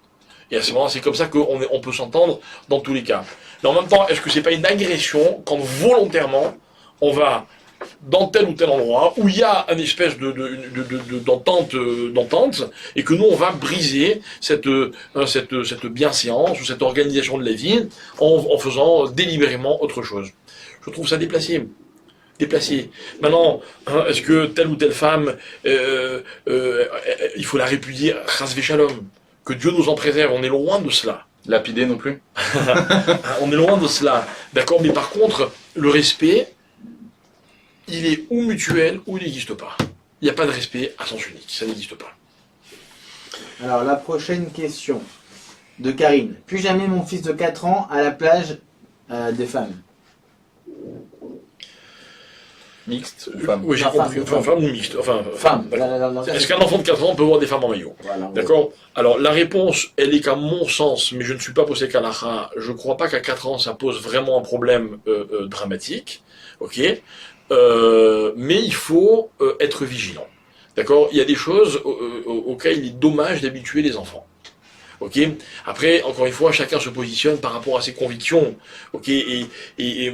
Et à ce moment-là, c'est comme ça qu'on peut s'entendre dans tous les cas. Mais en même temps, est-ce que c'est pas une agression quand volontairement on va dans tel ou tel endroit, où il y a une espèce d'entente, et que nous, on va briser cette bienséance ou cette organisation de la vie en faisant délibérément autre chose. Je trouve ça déplacé. Maintenant, est-ce que telle ou telle femme, il faut la répudier, chas v'shalom, que Dieu nous en préserve, on est loin de cela. Lapidé non plus. On est loin de cela, d'accord, mais par contre, le respect, il est ou mutuel ou il n'existe pas. Il n'y a pas de respect à sens unique, ça n'existe pas. Alors, la prochaine question de Karine. Puis-je amener mon fils de 4 ans à la plage des femmes? Mixte ou femme? Oui, j'ai Non, compris. femme, Enfin, femme ou mixte. Enfin, Femme. est-ce qu'un enfant de 4 ans peut voir des femmes en maillot? Voilà, D'accord. Alors, la réponse, elle est qu'à mon sens, mais je ne suis pas posé qu'à l'Acha, je ne crois pas qu'à 4 ans, ça pose vraiment un problème dramatique. Ok. Mais il faut être vigilant. D'accord. Il y a des choses auxquelles il est dommage d'habituer les enfants. Ok. Après, encore une fois, chacun se positionne par rapport à ses convictions. Ok. Et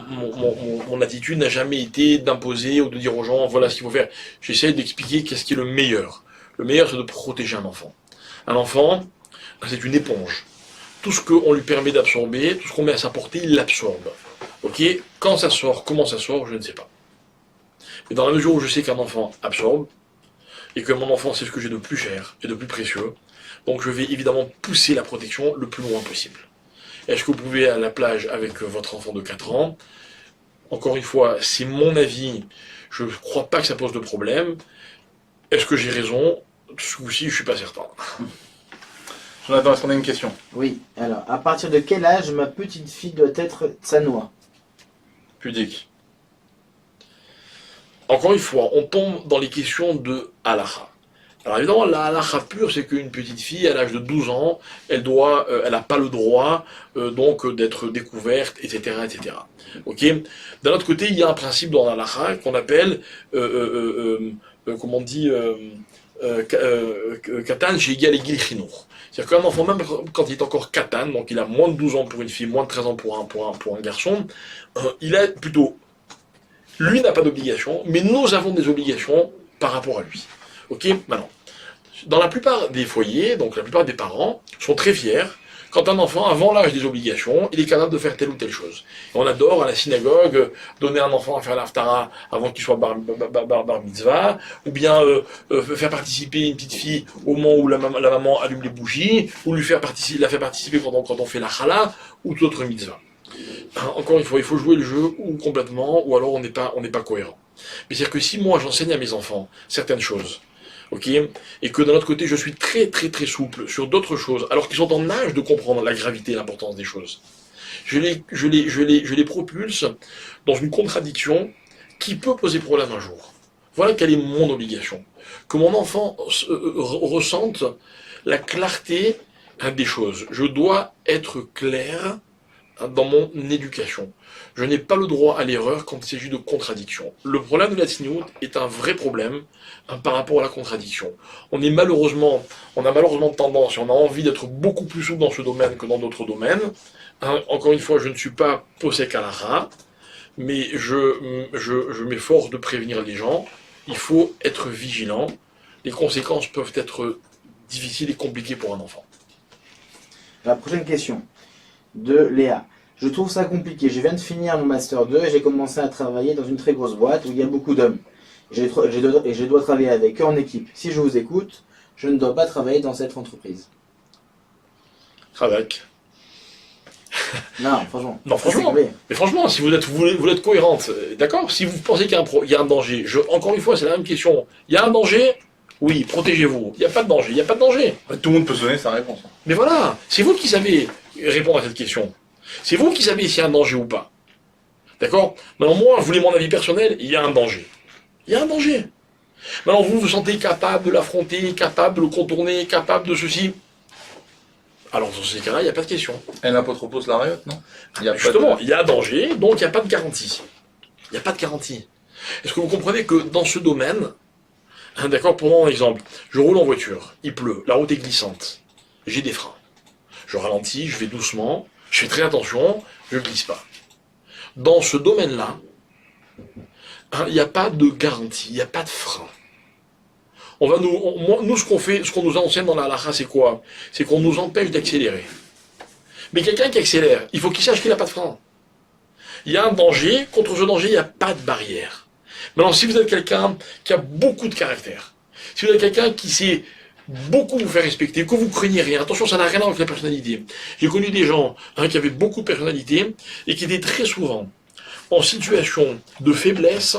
mon attitude n'a jamais été d'imposer ou de dire aux gens voilà ce qu'il faut faire. J'essaie d'expliquer qu'est-ce qui est le meilleur. Le meilleur, c'est de protéger un enfant. Un enfant, c'est une éponge. Tout ce qu'on lui permet d'absorber, tout ce qu'on met à sa portée, il l'absorbe. Ok. Quand ça sort, comment ça sort, je ne sais pas. Mais dans la mesure où je sais qu'un enfant absorbe et que mon enfant c'est ce que j'ai de plus cher et de plus précieux. Donc je vais évidemment pousser la protection le plus loin possible. Est-ce que vous pouvez aller à la plage avec votre enfant de 4 ans? Encore une fois, c'est mon avis. Je ne crois pas que ça pose de problème. Est-ce que j'ai raison? Ce coup-ci, je ne suis pas certain. Jonathan, est-ce qu'on a une question? Oui. Alors, à partir de quel âge ma petite fille doit être tsanoua? Pudique. Encore une fois, on tombe dans les questions de halakha. Alors évidemment, la halakha pure, c'est qu'une petite fille, à l'âge de 12 ans, elle n'a pas le droit donc d'être découverte, etc., etc. Ok. D'un autre côté, il y a un principe dans la halakha qu'on appelle, comment on dit, katan chez égal et gil chinour. C'est-à-dire qu'un enfant, même quand il est encore katan, donc il a moins de 12 ans pour une fille, moins de 13 ans pour un garçon, il a plutôt, lui n'a pas d'obligation, mais nous avons des obligations par rapport à lui. Ok, maintenant, dans la plupart des foyers, donc la plupart des parents sont très fiers quand un enfant, avant l'âge des obligations, il est capable de faire telle ou telle chose. Et on adore à la synagogue donner un enfant à faire l'haftara avant qu'il soit bar mitzvah, ou bien faire participer une petite fille au moment où la maman allume les bougies, ou la faire participer quand on fait la chala, ou toute autre mitzvah. Encore une fois, il faut jouer le jeu ou complètement, ou alors on n'est pas cohérent. Mais c'est-à-dire que si moi j'enseigne à mes enfants certaines choses, ok, et que d'un autre côté je suis très très très souple sur d'autres choses, alors qu'ils sont en âge de comprendre la gravité et l'importance des choses, je les propulse dans une contradiction qui peut poser problème un jour. Voilà quelle est mon obligation. Que mon enfant ressente la clarté des choses. Je dois être clair dans mon éducation. Je n'ai pas le droit à l'erreur quand il s'agit de contradiction. Le problème de la tsniout est un vrai problème par rapport à la contradiction. On a malheureusement tendance, et on a envie d'être beaucoup plus souple dans ce domaine que dans d'autres domaines. Encore une fois, je ne suis pas posek halakha, mais je m'efforce de prévenir les gens. Il faut être vigilant. Les conséquences peuvent être difficiles et compliquées pour un enfant. La prochaine question de Léa. Je trouve ça compliqué. Je viens de finir mon Master 2 et j'ai commencé à travailler dans une très grosse boîte où il y a beaucoup d'hommes. Et je dois travailler avec eux en équipe. Si je vous écoute, je ne dois pas travailler dans cette entreprise. Avec. Non, franchement. Non, franchement. Mais franchement, si vous êtes cohérente, d'accord. Si vous pensez qu'il y a un danger, encore une fois, c'est la même question. Il y a un danger? Oui, protégez-vous. Il n'y a pas de danger. Il n'y a pas de danger. Tout le monde peut se donner sa réponse. Mais voilà, c'est vous qui savez répondre à cette question. C'est vous qui savez s'il y a un danger ou pas. D'accord? Maintenant, moi, vous voulez mon avis personnel, il y a un danger. Il y a un danger. Maintenant, vous vous sentez capable de l'affronter, capable de le contourner, capable de ceci. Alors, dans ces cas-là, il n'y a pas de question. Un apotropos l'ariot, non? Justement, il y a un danger, donc il n'y a pas de garantie. Il n'y a pas de garantie. Est-ce que vous comprenez que dans ce domaine, d'accord, prenons un exemple. Je roule en voiture, il pleut, la route est glissante, j'ai des freins. Je ralentis, je vais doucement, je fais très attention, je ne glisse pas. Dans ce domaine-là, hein, il n'y a pas de garantie, il n'y a pas de frein. Nous, ce qu'on fait, ce qu'on nous enseigne dans la halakha, c'est quoi? C'est qu'on nous empêche d'accélérer. Mais quelqu'un qui accélère, il faut qu'il sache qu'il n'a pas de frein. Il y a un danger, contre ce danger, il n'y a pas de barrière. Maintenant, si vous êtes quelqu'un qui a beaucoup de caractère, si vous êtes quelqu'un qui sait beaucoup vous faire respecter, que vous craignez rien, attention, ça n'a rien à voir avec la personnalité. J'ai connu des gens qui avaient beaucoup de personnalité et qui étaient très souvent en situation de faiblesse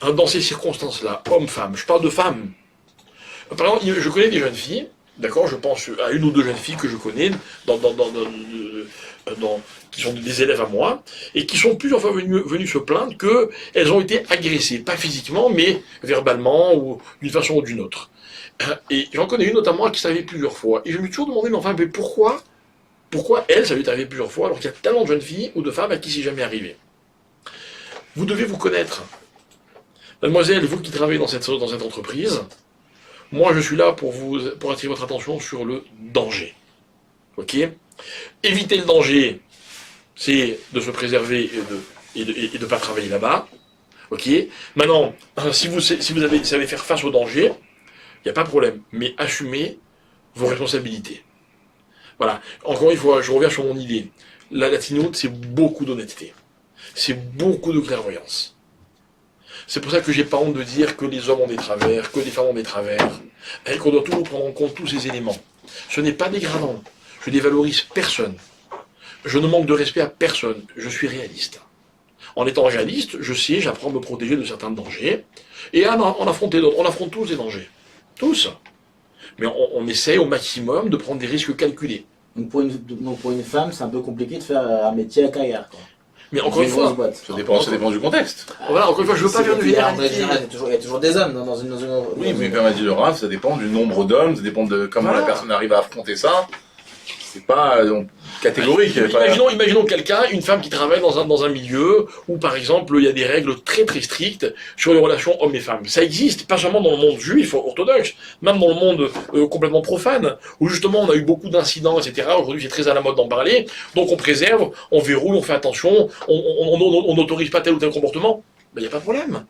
dans ces circonstances-là, hommes-femmes. Je parle de femmes. Par exemple, je connais des jeunes filles, d'accord, je pense à une ou deux jeunes filles que je connais, qui sont des élèves à moi, et qui sont plusieurs fois venues se plaindre qu'elles ont été agressées, pas physiquement, mais verbalement, ou d'une façon ou d'une autre. Et j'en connais une notamment qui s'est arrivée plusieurs fois. Et je me suis toujours demandé, mais enfin, mais pourquoi elle, ça lui est arrivé plusieurs fois, alors qu'il y a tellement de jeunes filles ou de femmes à qui c'est jamais arrivé? Vous devez vous connaître. Mademoiselle, vous qui travaillez dans cette entreprise, moi je suis là pour attirer votre attention sur le danger. Ok? Éviter le danger, c'est de se préserver et de ne pas travailler là-bas. Ok? Maintenant, si vous savez faire face au danger, il n'y a pas de problème. Mais assumez vos responsabilités. Voilà. Encore une fois, je reviens sur mon idée. La latinoute, c'est beaucoup d'honnêteté. C'est beaucoup de clairvoyance. C'est pour ça que j'ai pas honte de dire que les hommes ont des travers, que les femmes ont des travers, et qu'on doit toujours prendre en compte tous ces éléments. Ce n'est pas dégradant. Je dévalorise personne. Je ne manque de respect à personne. Je suis réaliste. En étant réaliste, je sais, j'apprends à me protéger de certains dangers, et à en affronter d'autres. On affronte tous des dangers. Tous. Mais on essaie au maximum de prendre des risques calculés. Donc pour une femme, c'est un peu compliqué de faire un métier à carrière, quoi. Mais encore une fois, ça dépend du contexte. Voilà, encore une fois, je veux pas faire de généralité. Il y a toujours des hommes dans une Oui, mais comme a dit le Rav, ça dépend du nombre d'hommes, ça dépend de comment la personne arrive à affronter ça. C'est pas catégorique. Imaginons quelqu'un, une femme qui travaille dans un milieu où, par exemple, il y a des règles très très strictes sur les relations hommes et femmes. Ça existe, pas seulement dans le monde juif, orthodoxe, même dans le monde complètement profane, où justement on a eu beaucoup d'incidents, etc. Aujourd'hui, c'est très à la mode d'en parler. Donc on préserve, on verrouille, on fait attention, on n'autorise pas tel ou tel comportement. Ben, il n'y a pas de problème.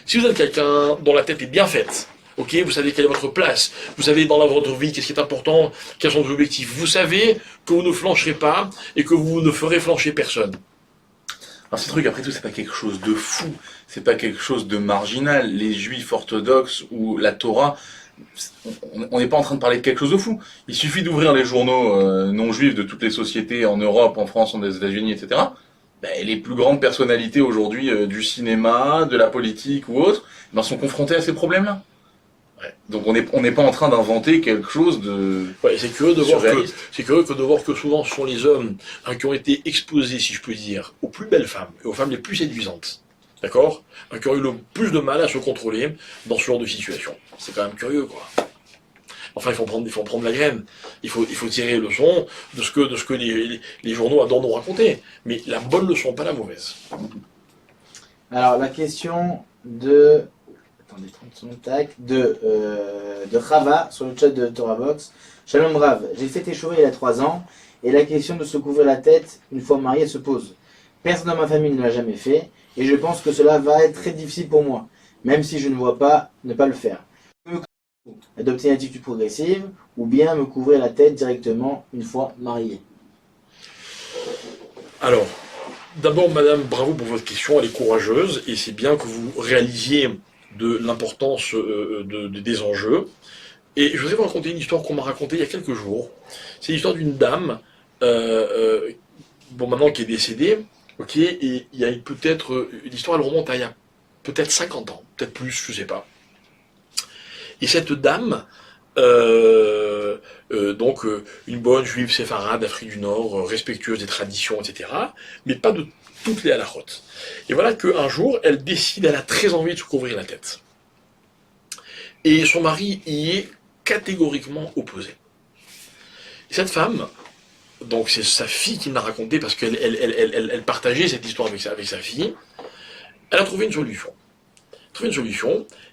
Si vous êtes quelqu'un dont la tête est bien faite, ok, vous savez quelle est votre place, vous savez dans votre vie qu'est-ce qui est important, quels sont vos objectifs, vous savez que vous ne flancherez pas et que vous ne ferez flancher personne. Alors ces trucs, après tout, c'est pas quelque chose de fou, c'est pas quelque chose de marginal. Les juifs orthodoxes ou la Torah, on n'est pas en train de parler de quelque chose de fou. Il suffit d'ouvrir les journaux non juifs de toutes les sociétés en Europe, en France, aux États-Unis, etc. Ben, les plus grandes personnalités aujourd'hui du cinéma, de la politique ou autre, ben, sont confrontées à ces problèmes-là. Ouais. Donc on n'est pas en train d'inventer quelque chose de c'est curieux de voir que souvent ce sont les hommes qui ont été exposés, si je puis dire, aux plus belles femmes et aux femmes les plus séduisantes, d'accord, qui ont eu le plus de mal à se contrôler dans ce genre de situation. C'est quand même curieux, quoi. Enfin, il faut prendre la graine. Il faut tirer les leçons de ce que les journaux adorent nous raconter, mais la bonne leçon, pas la mauvaise. Alors la question de attendez, 30 secondes, tac, de Rava sur le chat de TorahBox. Shalom Rav, j'ai fait échouer il y a 3 ans et la question de se couvrir la tête une fois marié se pose. Personne dans ma famille ne l'a jamais fait et je pense que cela va être très difficile pour moi, même si je ne vois pas ne pas le faire. Adopter une attitude progressive ou bien me couvrir la tête directement une fois marié. Alors, d'abord madame, bravo pour votre question, elle est courageuse et c'est bien que vous réalisiez de l'importance des enjeux. Et je voudrais vous raconter une histoire qu'on m'a racontée il y a quelques jours. C'est l'histoire d'une dame, maintenant qui est décédée, ok, et il y a peut-être, l'histoire elle remonte à il y a peut-être 50 ans, peut-être plus, je sais pas. Et cette dame, une bonne juive séfarade d'Afrique du Nord, respectueuse des traditions, etc., mais pas de toutes les halakhot. Et voilà qu'un jour, elle décide, elle a très envie de se couvrir la tête. Et son mari y est catégoriquement opposé. Et cette femme, donc c'est sa fille qui me l'a raconté parce qu'elle partageait cette histoire avec sa fille, elle a trouvé une solution.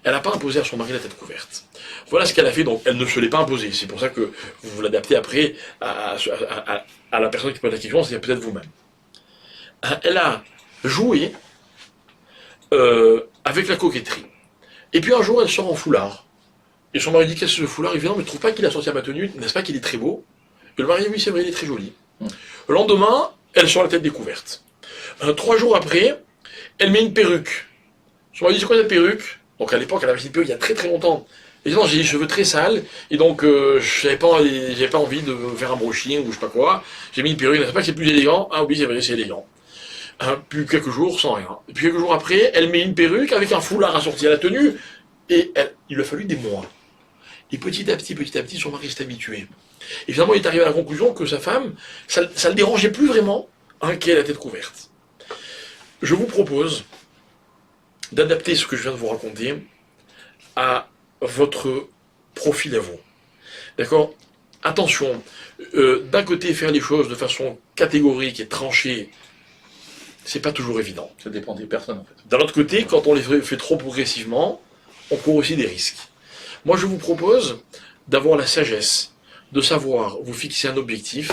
Elle n'a pas imposé à son mari la tête couverte. Voilà ce qu'elle a fait, donc elle ne se l'est pas imposée. C'est pour ça que vous l'adaptez après à la personne qui pose la question, c'est peut-être vous-même. Elle a joué avec la coquetterie. Et puis un jour, elle sort en foulard. Et son mari dit, qu'est-ce que ce foulard? Il dit, non, mais tu trouves pas qu'il a sorti à ma tenue, n'est-ce pas qu'il est très beau? Et le mari dit, oui, c'est vrai, il est très joli. Le lendemain, elle sort la tête découverte. 3 jours après, elle met une perruque. Son mari dit, c'est quoi cette perruque? Donc à l'époque, elle avait une perruque il y a très très longtemps. Et non, j'ai les cheveux très sales, et donc j'avais pas envie de faire un brushing ou je sais pas quoi. J'ai mis une perruque, n'est-ce pas que c'est plus élégant? Ah oui, c'est vrai, c'est élégant. Puis quelques jours, sans rien. Et puis quelques jours après, elle met une perruque avec un foulard assorti à la tenue, et il lui a fallu des mois. Et petit à petit, son mari s'est habitué. Et finalement, il est arrivé à la conclusion que sa femme, ça le dérangeait plus vraiment qu'elle ait la tête couverte. Je vous propose d'adapter ce que je viens de vous raconter à votre profil à vous. D'accord? Attention, d'un côté, faire les choses de façon catégorique et tranchée, c'est pas toujours évident. Ça dépend des personnes en fait. D'un autre côté, quand on les fait trop progressivement, on court aussi des risques. Moi, je vous propose d'avoir la sagesse de savoir vous fixer un objectif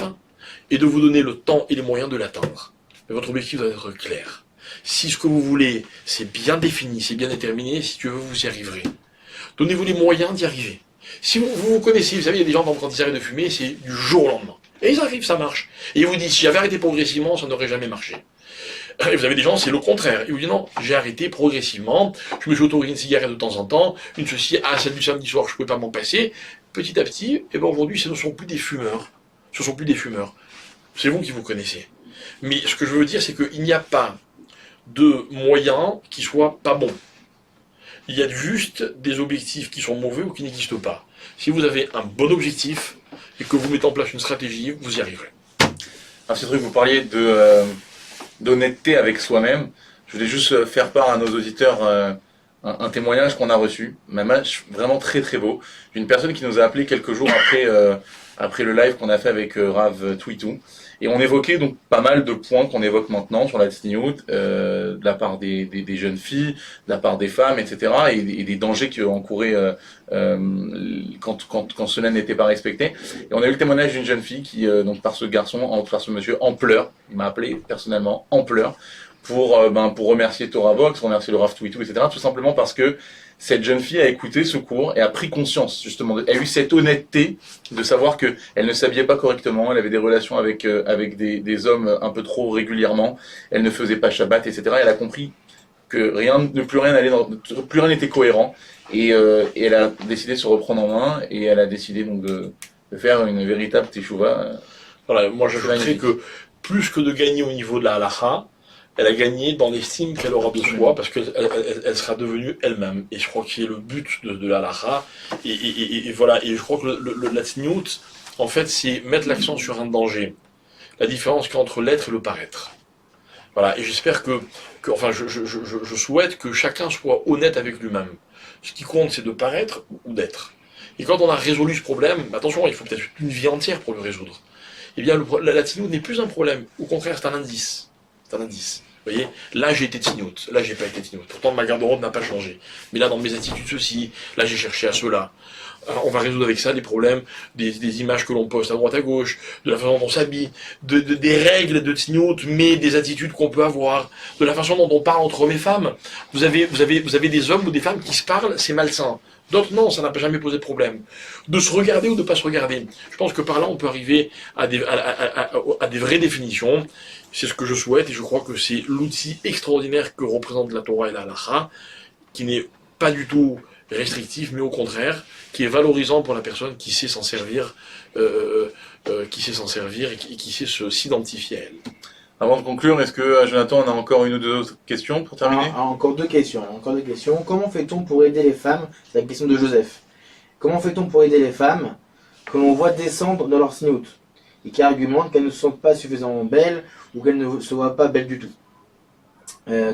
et de vous donner le temps et les moyens de l'atteindre. Mais votre objectif doit être clair. Si ce que vous voulez, c'est bien défini, c'est bien déterminé, si Dieu veut, vous y arriverez. Donnez-vous les moyens d'y arriver. Si vous connaissez, vous savez, il y a des gens, quand ils arrêtent de fumer, c'est du jour au lendemain. Et ils arrivent, ça marche. Et ils vous disent, si j'avais arrêté progressivement, ça n'aurait jamais marché. Et vous avez des gens, c'est le contraire. Ils vous disent, non, j'ai arrêté progressivement, je me suis autorisé une cigarette de temps en temps, une ceci, celle du samedi soir, je ne pouvais pas m'en passer. Petit à petit, et ben aujourd'hui, ce ne sont plus des fumeurs. Ce ne sont plus des fumeurs. C'est vous qui vous connaissez. Mais ce que je veux dire, c'est qu'il n'y a pas de moyens qui soient pas bons. Il y a juste des objectifs qui sont mauvais ou qui n'existent pas. Si vous avez un bon objectif et que vous mettez en place une stratégie, vous y arriverez. Alors Cédric, vous parliez d'honnêteté avec soi-même. Je voulais juste faire part à nos auditeurs un témoignage qu'on a reçu, un match vraiment très très beau, d'une personne qui nous a appelé quelques jours après le live qu'on a fait avec Rav Twitou. Et on évoquait donc pas mal de points qu'on évoque maintenant sur la tsniout, de la part des jeunes filles, de la part des femmes, etc. Et des dangers qui encouraient quand cela n'était pas respecté. Et on a eu le témoignage d'une jeune fille qui, donc par ce monsieur, en pleurs, il m'a appelé personnellement en pleurs, pour remercier Torah Box, remercier le Rav Twitou, etc. Tout simplement parce que cette jeune fille a écouté ce cours et a pris conscience, justement, elle a eu cette honnêteté de savoir que elle ne s'habillait pas correctement, elle avait des relations avec des hommes un peu trop régulièrement, elle ne faisait pas Shabbat, etc. Elle a compris que plus rien n'était cohérent et elle a décidé de se reprendre en main et elle a décidé donc de faire une véritable teshuva. Voilà, moi j'ajouterais que plus que de gagner au niveau de la halacha, elle a gagné dans l'estime qu'elle aura de soi, parce qu'elle sera devenue elle-même. Et je crois que c'est le but de la halacha. Et voilà, et je crois que la tsniout, en fait, c'est mettre l'accent sur un danger. La différence qu'il y a entre l'être et le paraître. Voilà, et j'espère enfin, je souhaite que chacun soit honnête avec lui-même. Ce qui compte, c'est de paraître ou d'être. Et quand on a résolu ce problème, attention, il faut peut-être une vie entière pour le résoudre. Eh bien, la tsniout n'est plus un problème. Au contraire, c'est un indice. C'est un indice. Vous voyez, là j'ai été tsniout, là j'ai pas été tsniout. Pourtant ma garde-robe n'a pas changé. Mais là dans mes attitudes ceci, là j'ai cherché à cela. Alors, on va résoudre avec ça des problèmes, des images que l'on poste à droite à gauche, de la façon dont on s'habille, des règles de tsniout, mais des attitudes qu'on peut avoir, de la façon dont on parle entre hommes et femmes. Vous avez des hommes ou des femmes qui se parlent, c'est malsain. D'autres non, ça n'a pas jamais posé de problème. De se regarder ou de ne pas se regarder. Je pense que par là on peut arriver à des vraies définitions. C'est ce que je souhaite et je crois que c'est l'outil extraordinaire que représente la Torah et la Halacha, qui n'est pas du tout restrictif, mais au contraire, qui est valorisant pour la personne qui sait s'en servir, et qui sait s'identifier à elle. Avant de conclure, est-ce que Jonathan, on a encore une ou deux autres questions pour terminer? Encore deux questions. Comment fait-on pour aider les femmes? C'est la question de Joseph. Comment fait-on pour aider les femmes que l'on voit descendre dans leur tsniout et qui argumentent qu'elles ne sont pas suffisamment belles ou qu'elles ne se voient pas belles du tout?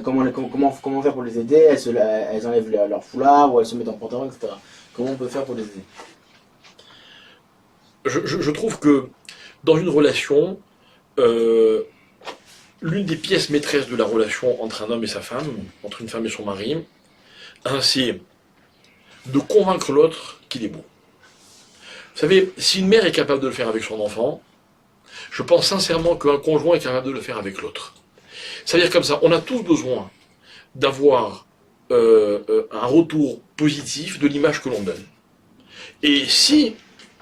Comment faire pour les aider? Elles enlèvent leur foulard ou elles se mettent en pantalon, etc. Comment on peut faire pour les aider? Je trouve que dans une relation, l'une des pièces maîtresses de la relation entre un homme et sa femme, entre une femme et son mari, c'est de convaincre l'autre qu'il est beau. Vous savez, si une mère est capable de le faire avec son enfant, je pense sincèrement qu'un conjoint est capable de le faire avec l'autre. C'est-à-dire comme ça, on a tous besoin d'avoir un retour positif de l'image que l'on donne. Et si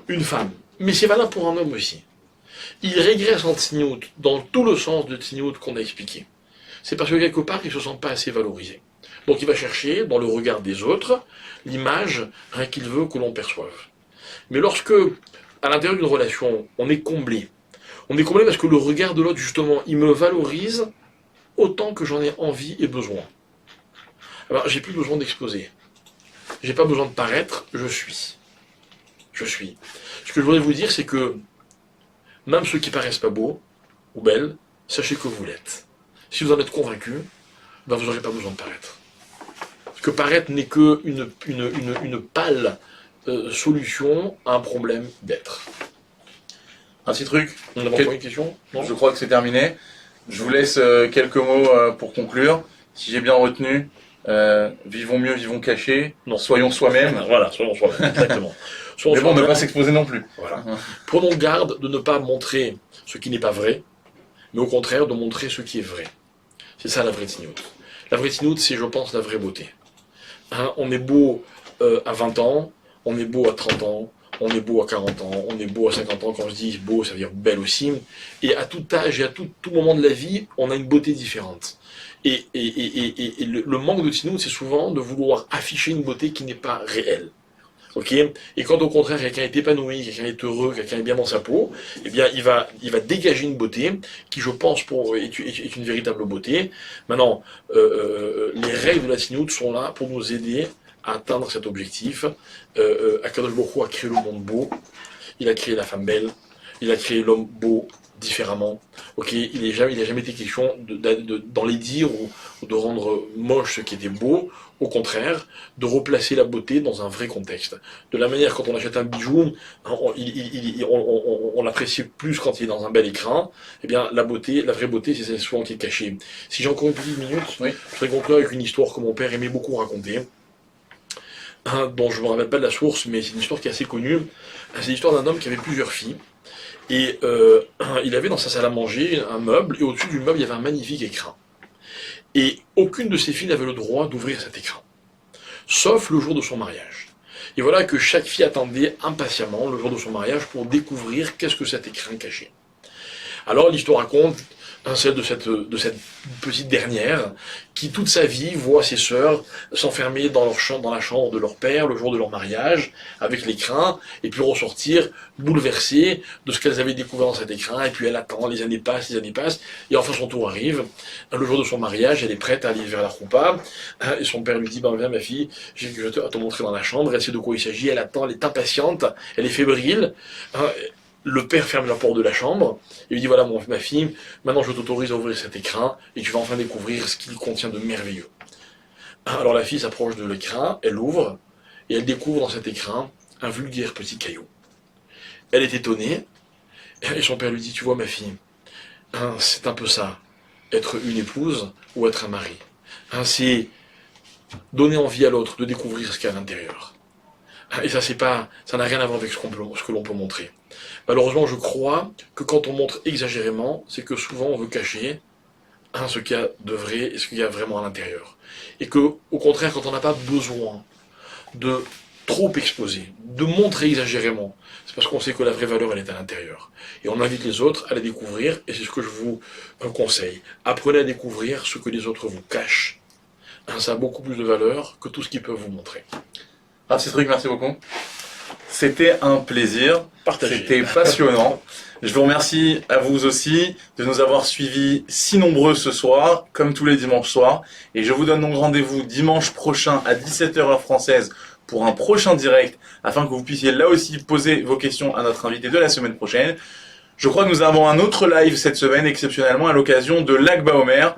une femme, mais c'est valable pour un homme aussi, il régresse en tsniout dans tout le sens de tsniout qu'on a expliqué, c'est parce que quelque part il ne se sent pas assez valorisé. Donc il va chercher dans le regard des autres l'image qu'il veut que l'on perçoive. Mais lorsque, à l'intérieur d'une relation, on est comblé parce que le regard de l'autre, justement, il me valorise autant que j'en ai envie et besoin. Alors, j'ai plus besoin d'exposer. J'ai pas besoin de paraître, je suis. Je suis. Ce que je voudrais vous dire, c'est que même ceux qui paraissent pas beaux ou belles, sachez que vous l'êtes. Si vous en êtes convaincu, ben vous n'aurez pas besoin de paraître. Parce que paraître n'est que une pâle solution à un problème d'être. Un petit truc. On a encore une question? Non. Je crois que c'est terminé. Je vous laisse quelques mots pour conclure. Si j'ai bien retenu, vivons mieux, vivons cachés, Non. soyons soi-même. Voilà, soyons soi-même, exactement. Soyons Mais bon, ne soi-même. pas s'exposer non plus. Voilà. Prenons garde de ne pas montrer ce qui n'est pas vrai, mais au contraire de montrer ce qui est vrai. C'est ça la vraie tzniout. La vraie tzniout, c'est, je pense, la vraie beauté. Hein, on est beau à 20 ans, on est beau à 30 ans, on est beau à 40 ans, on est beau à 50 ans. Quand je dis beau, ça veut dire belle aussi. Et à tout âge et à tout moment de la vie, on a une beauté différente. Et le manque de tzniout, c'est souvent de vouloir afficher une beauté qui n'est pas réelle. Ok. Et quand au contraire quelqu'un est épanoui, quelqu'un est heureux, quelqu'un est bien dans sa peau, eh bien il va dégager une beauté qui, je pense, est une véritable beauté. Maintenant, les règles de la tzniout sont là pour nous aider à atteindre cet objectif. Akadosh Baruch Hu a créé le monde beau, il a créé la femme belle, il a créé l'homme beau différemment. Ok, il n'a jamais été question d'en les dire ou de rendre moche ce qui était beau. Au contraire, de replacer la beauté dans un vrai contexte. De la manière, quand on achète un bijou, on l'apprécie plus quand il est dans un bel écran. Eh bien, la vraie beauté, c'est celle souvent qui est cachée. Si j'ai encore une petite minute, Oui. je voudrais conclure avec une histoire que mon père aimait beaucoup raconter, dont je ne me rappelle pas de la source, mais c'est une histoire qui est assez connue. C'est l'histoire d'un homme qui avait plusieurs filles. Et il avait dans sa salle à manger un meuble, et au-dessus du meuble, il y avait un magnifique écran. Et aucune de ses filles n'avait le droit d'ouvrir cet écran, sauf le jour de son mariage. Et voilà que chaque fille attendait impatiemment le jour de son mariage pour découvrir qu'est-ce que cet écran cachait. Alors l'histoire raconte celle de cette petite dernière, qui toute sa vie voit ses sœurs s'enfermer dans la chambre de leur père le jour de leur mariage, avec l'écran, et puis ressortir bouleversées de ce qu'elles avaient découvert dans cet écran, et puis elle attend, les années passent, et enfin son tour arrive, le jour de son mariage, elle est prête à aller vers la roupa, et son père lui dit, ben viens ma fille, je vais te montrer dans la chambre, elle sait de quoi il s'agit, elle attend, elle est impatiente, elle est fébrile, le père ferme la porte de la chambre et lui dit voilà ma fille, maintenant je t'autorise à ouvrir cet écran et tu vas enfin découvrir ce qu'il contient de merveilleux. Alors la fille s'approche de l'écran, elle ouvre et elle découvre dans cet écran un vulgaire petit caillou. Elle est étonnée et son père lui dit tu vois ma fille, c'est un peu ça, être une épouse ou être un mari. C'est donner envie à l'autre de découvrir ce qu'il y a à l'intérieur. Et ça n'a rien à voir avec ce que l'on peut montrer. Malheureusement, je crois que quand on montre exagérément, c'est que souvent on veut cacher ce qu'il y a de vrai et ce qu'il y a vraiment à l'intérieur. Et que, au contraire, quand on n'a pas besoin de trop exposer, de montrer exagérément, c'est parce qu'on sait que la vraie valeur, elle est à l'intérieur. Et on invite les autres à la découvrir, et c'est ce que je vous conseille. Apprenez à découvrir ce que les autres vous cachent. Ça a beaucoup plus de valeur que tout ce qu'ils peuvent vous montrer. Merci Truc, merci beaucoup. C'était un plaisir. Partagez. C'était passionnant. Je vous remercie à vous aussi de nous avoir suivis si nombreux ce soir, comme tous les dimanches soirs. Et je vous donne donc rendez-vous dimanche prochain à 17h heure française pour un prochain direct, afin que vous puissiez là aussi poser vos questions à notre invité de la semaine prochaine. Je crois que nous avons un autre live cette semaine, exceptionnellement à l'occasion de Lag BaOmer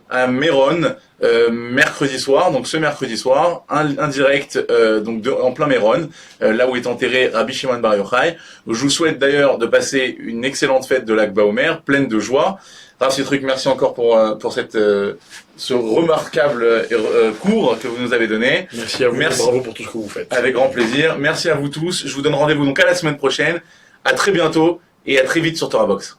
à Méron, mercredi soir. Donc ce mercredi soir, un direct en plein Méron, là où est enterré Rabbi Shimon Bar Yochai. Je vous souhaite d'ailleurs de passer une excellente fête de Lag BaOmer, pleine de joie. Rav Truc, merci encore pour ce remarquable cours que vous nous avez donné. Merci à vous, Merci. bravo pour tout ce que vous faites. Avec grand plaisir. Merci à vous tous. Je vous donne rendez-vous donc à la semaine prochaine. À très bientôt et à très vite sur Torah Box.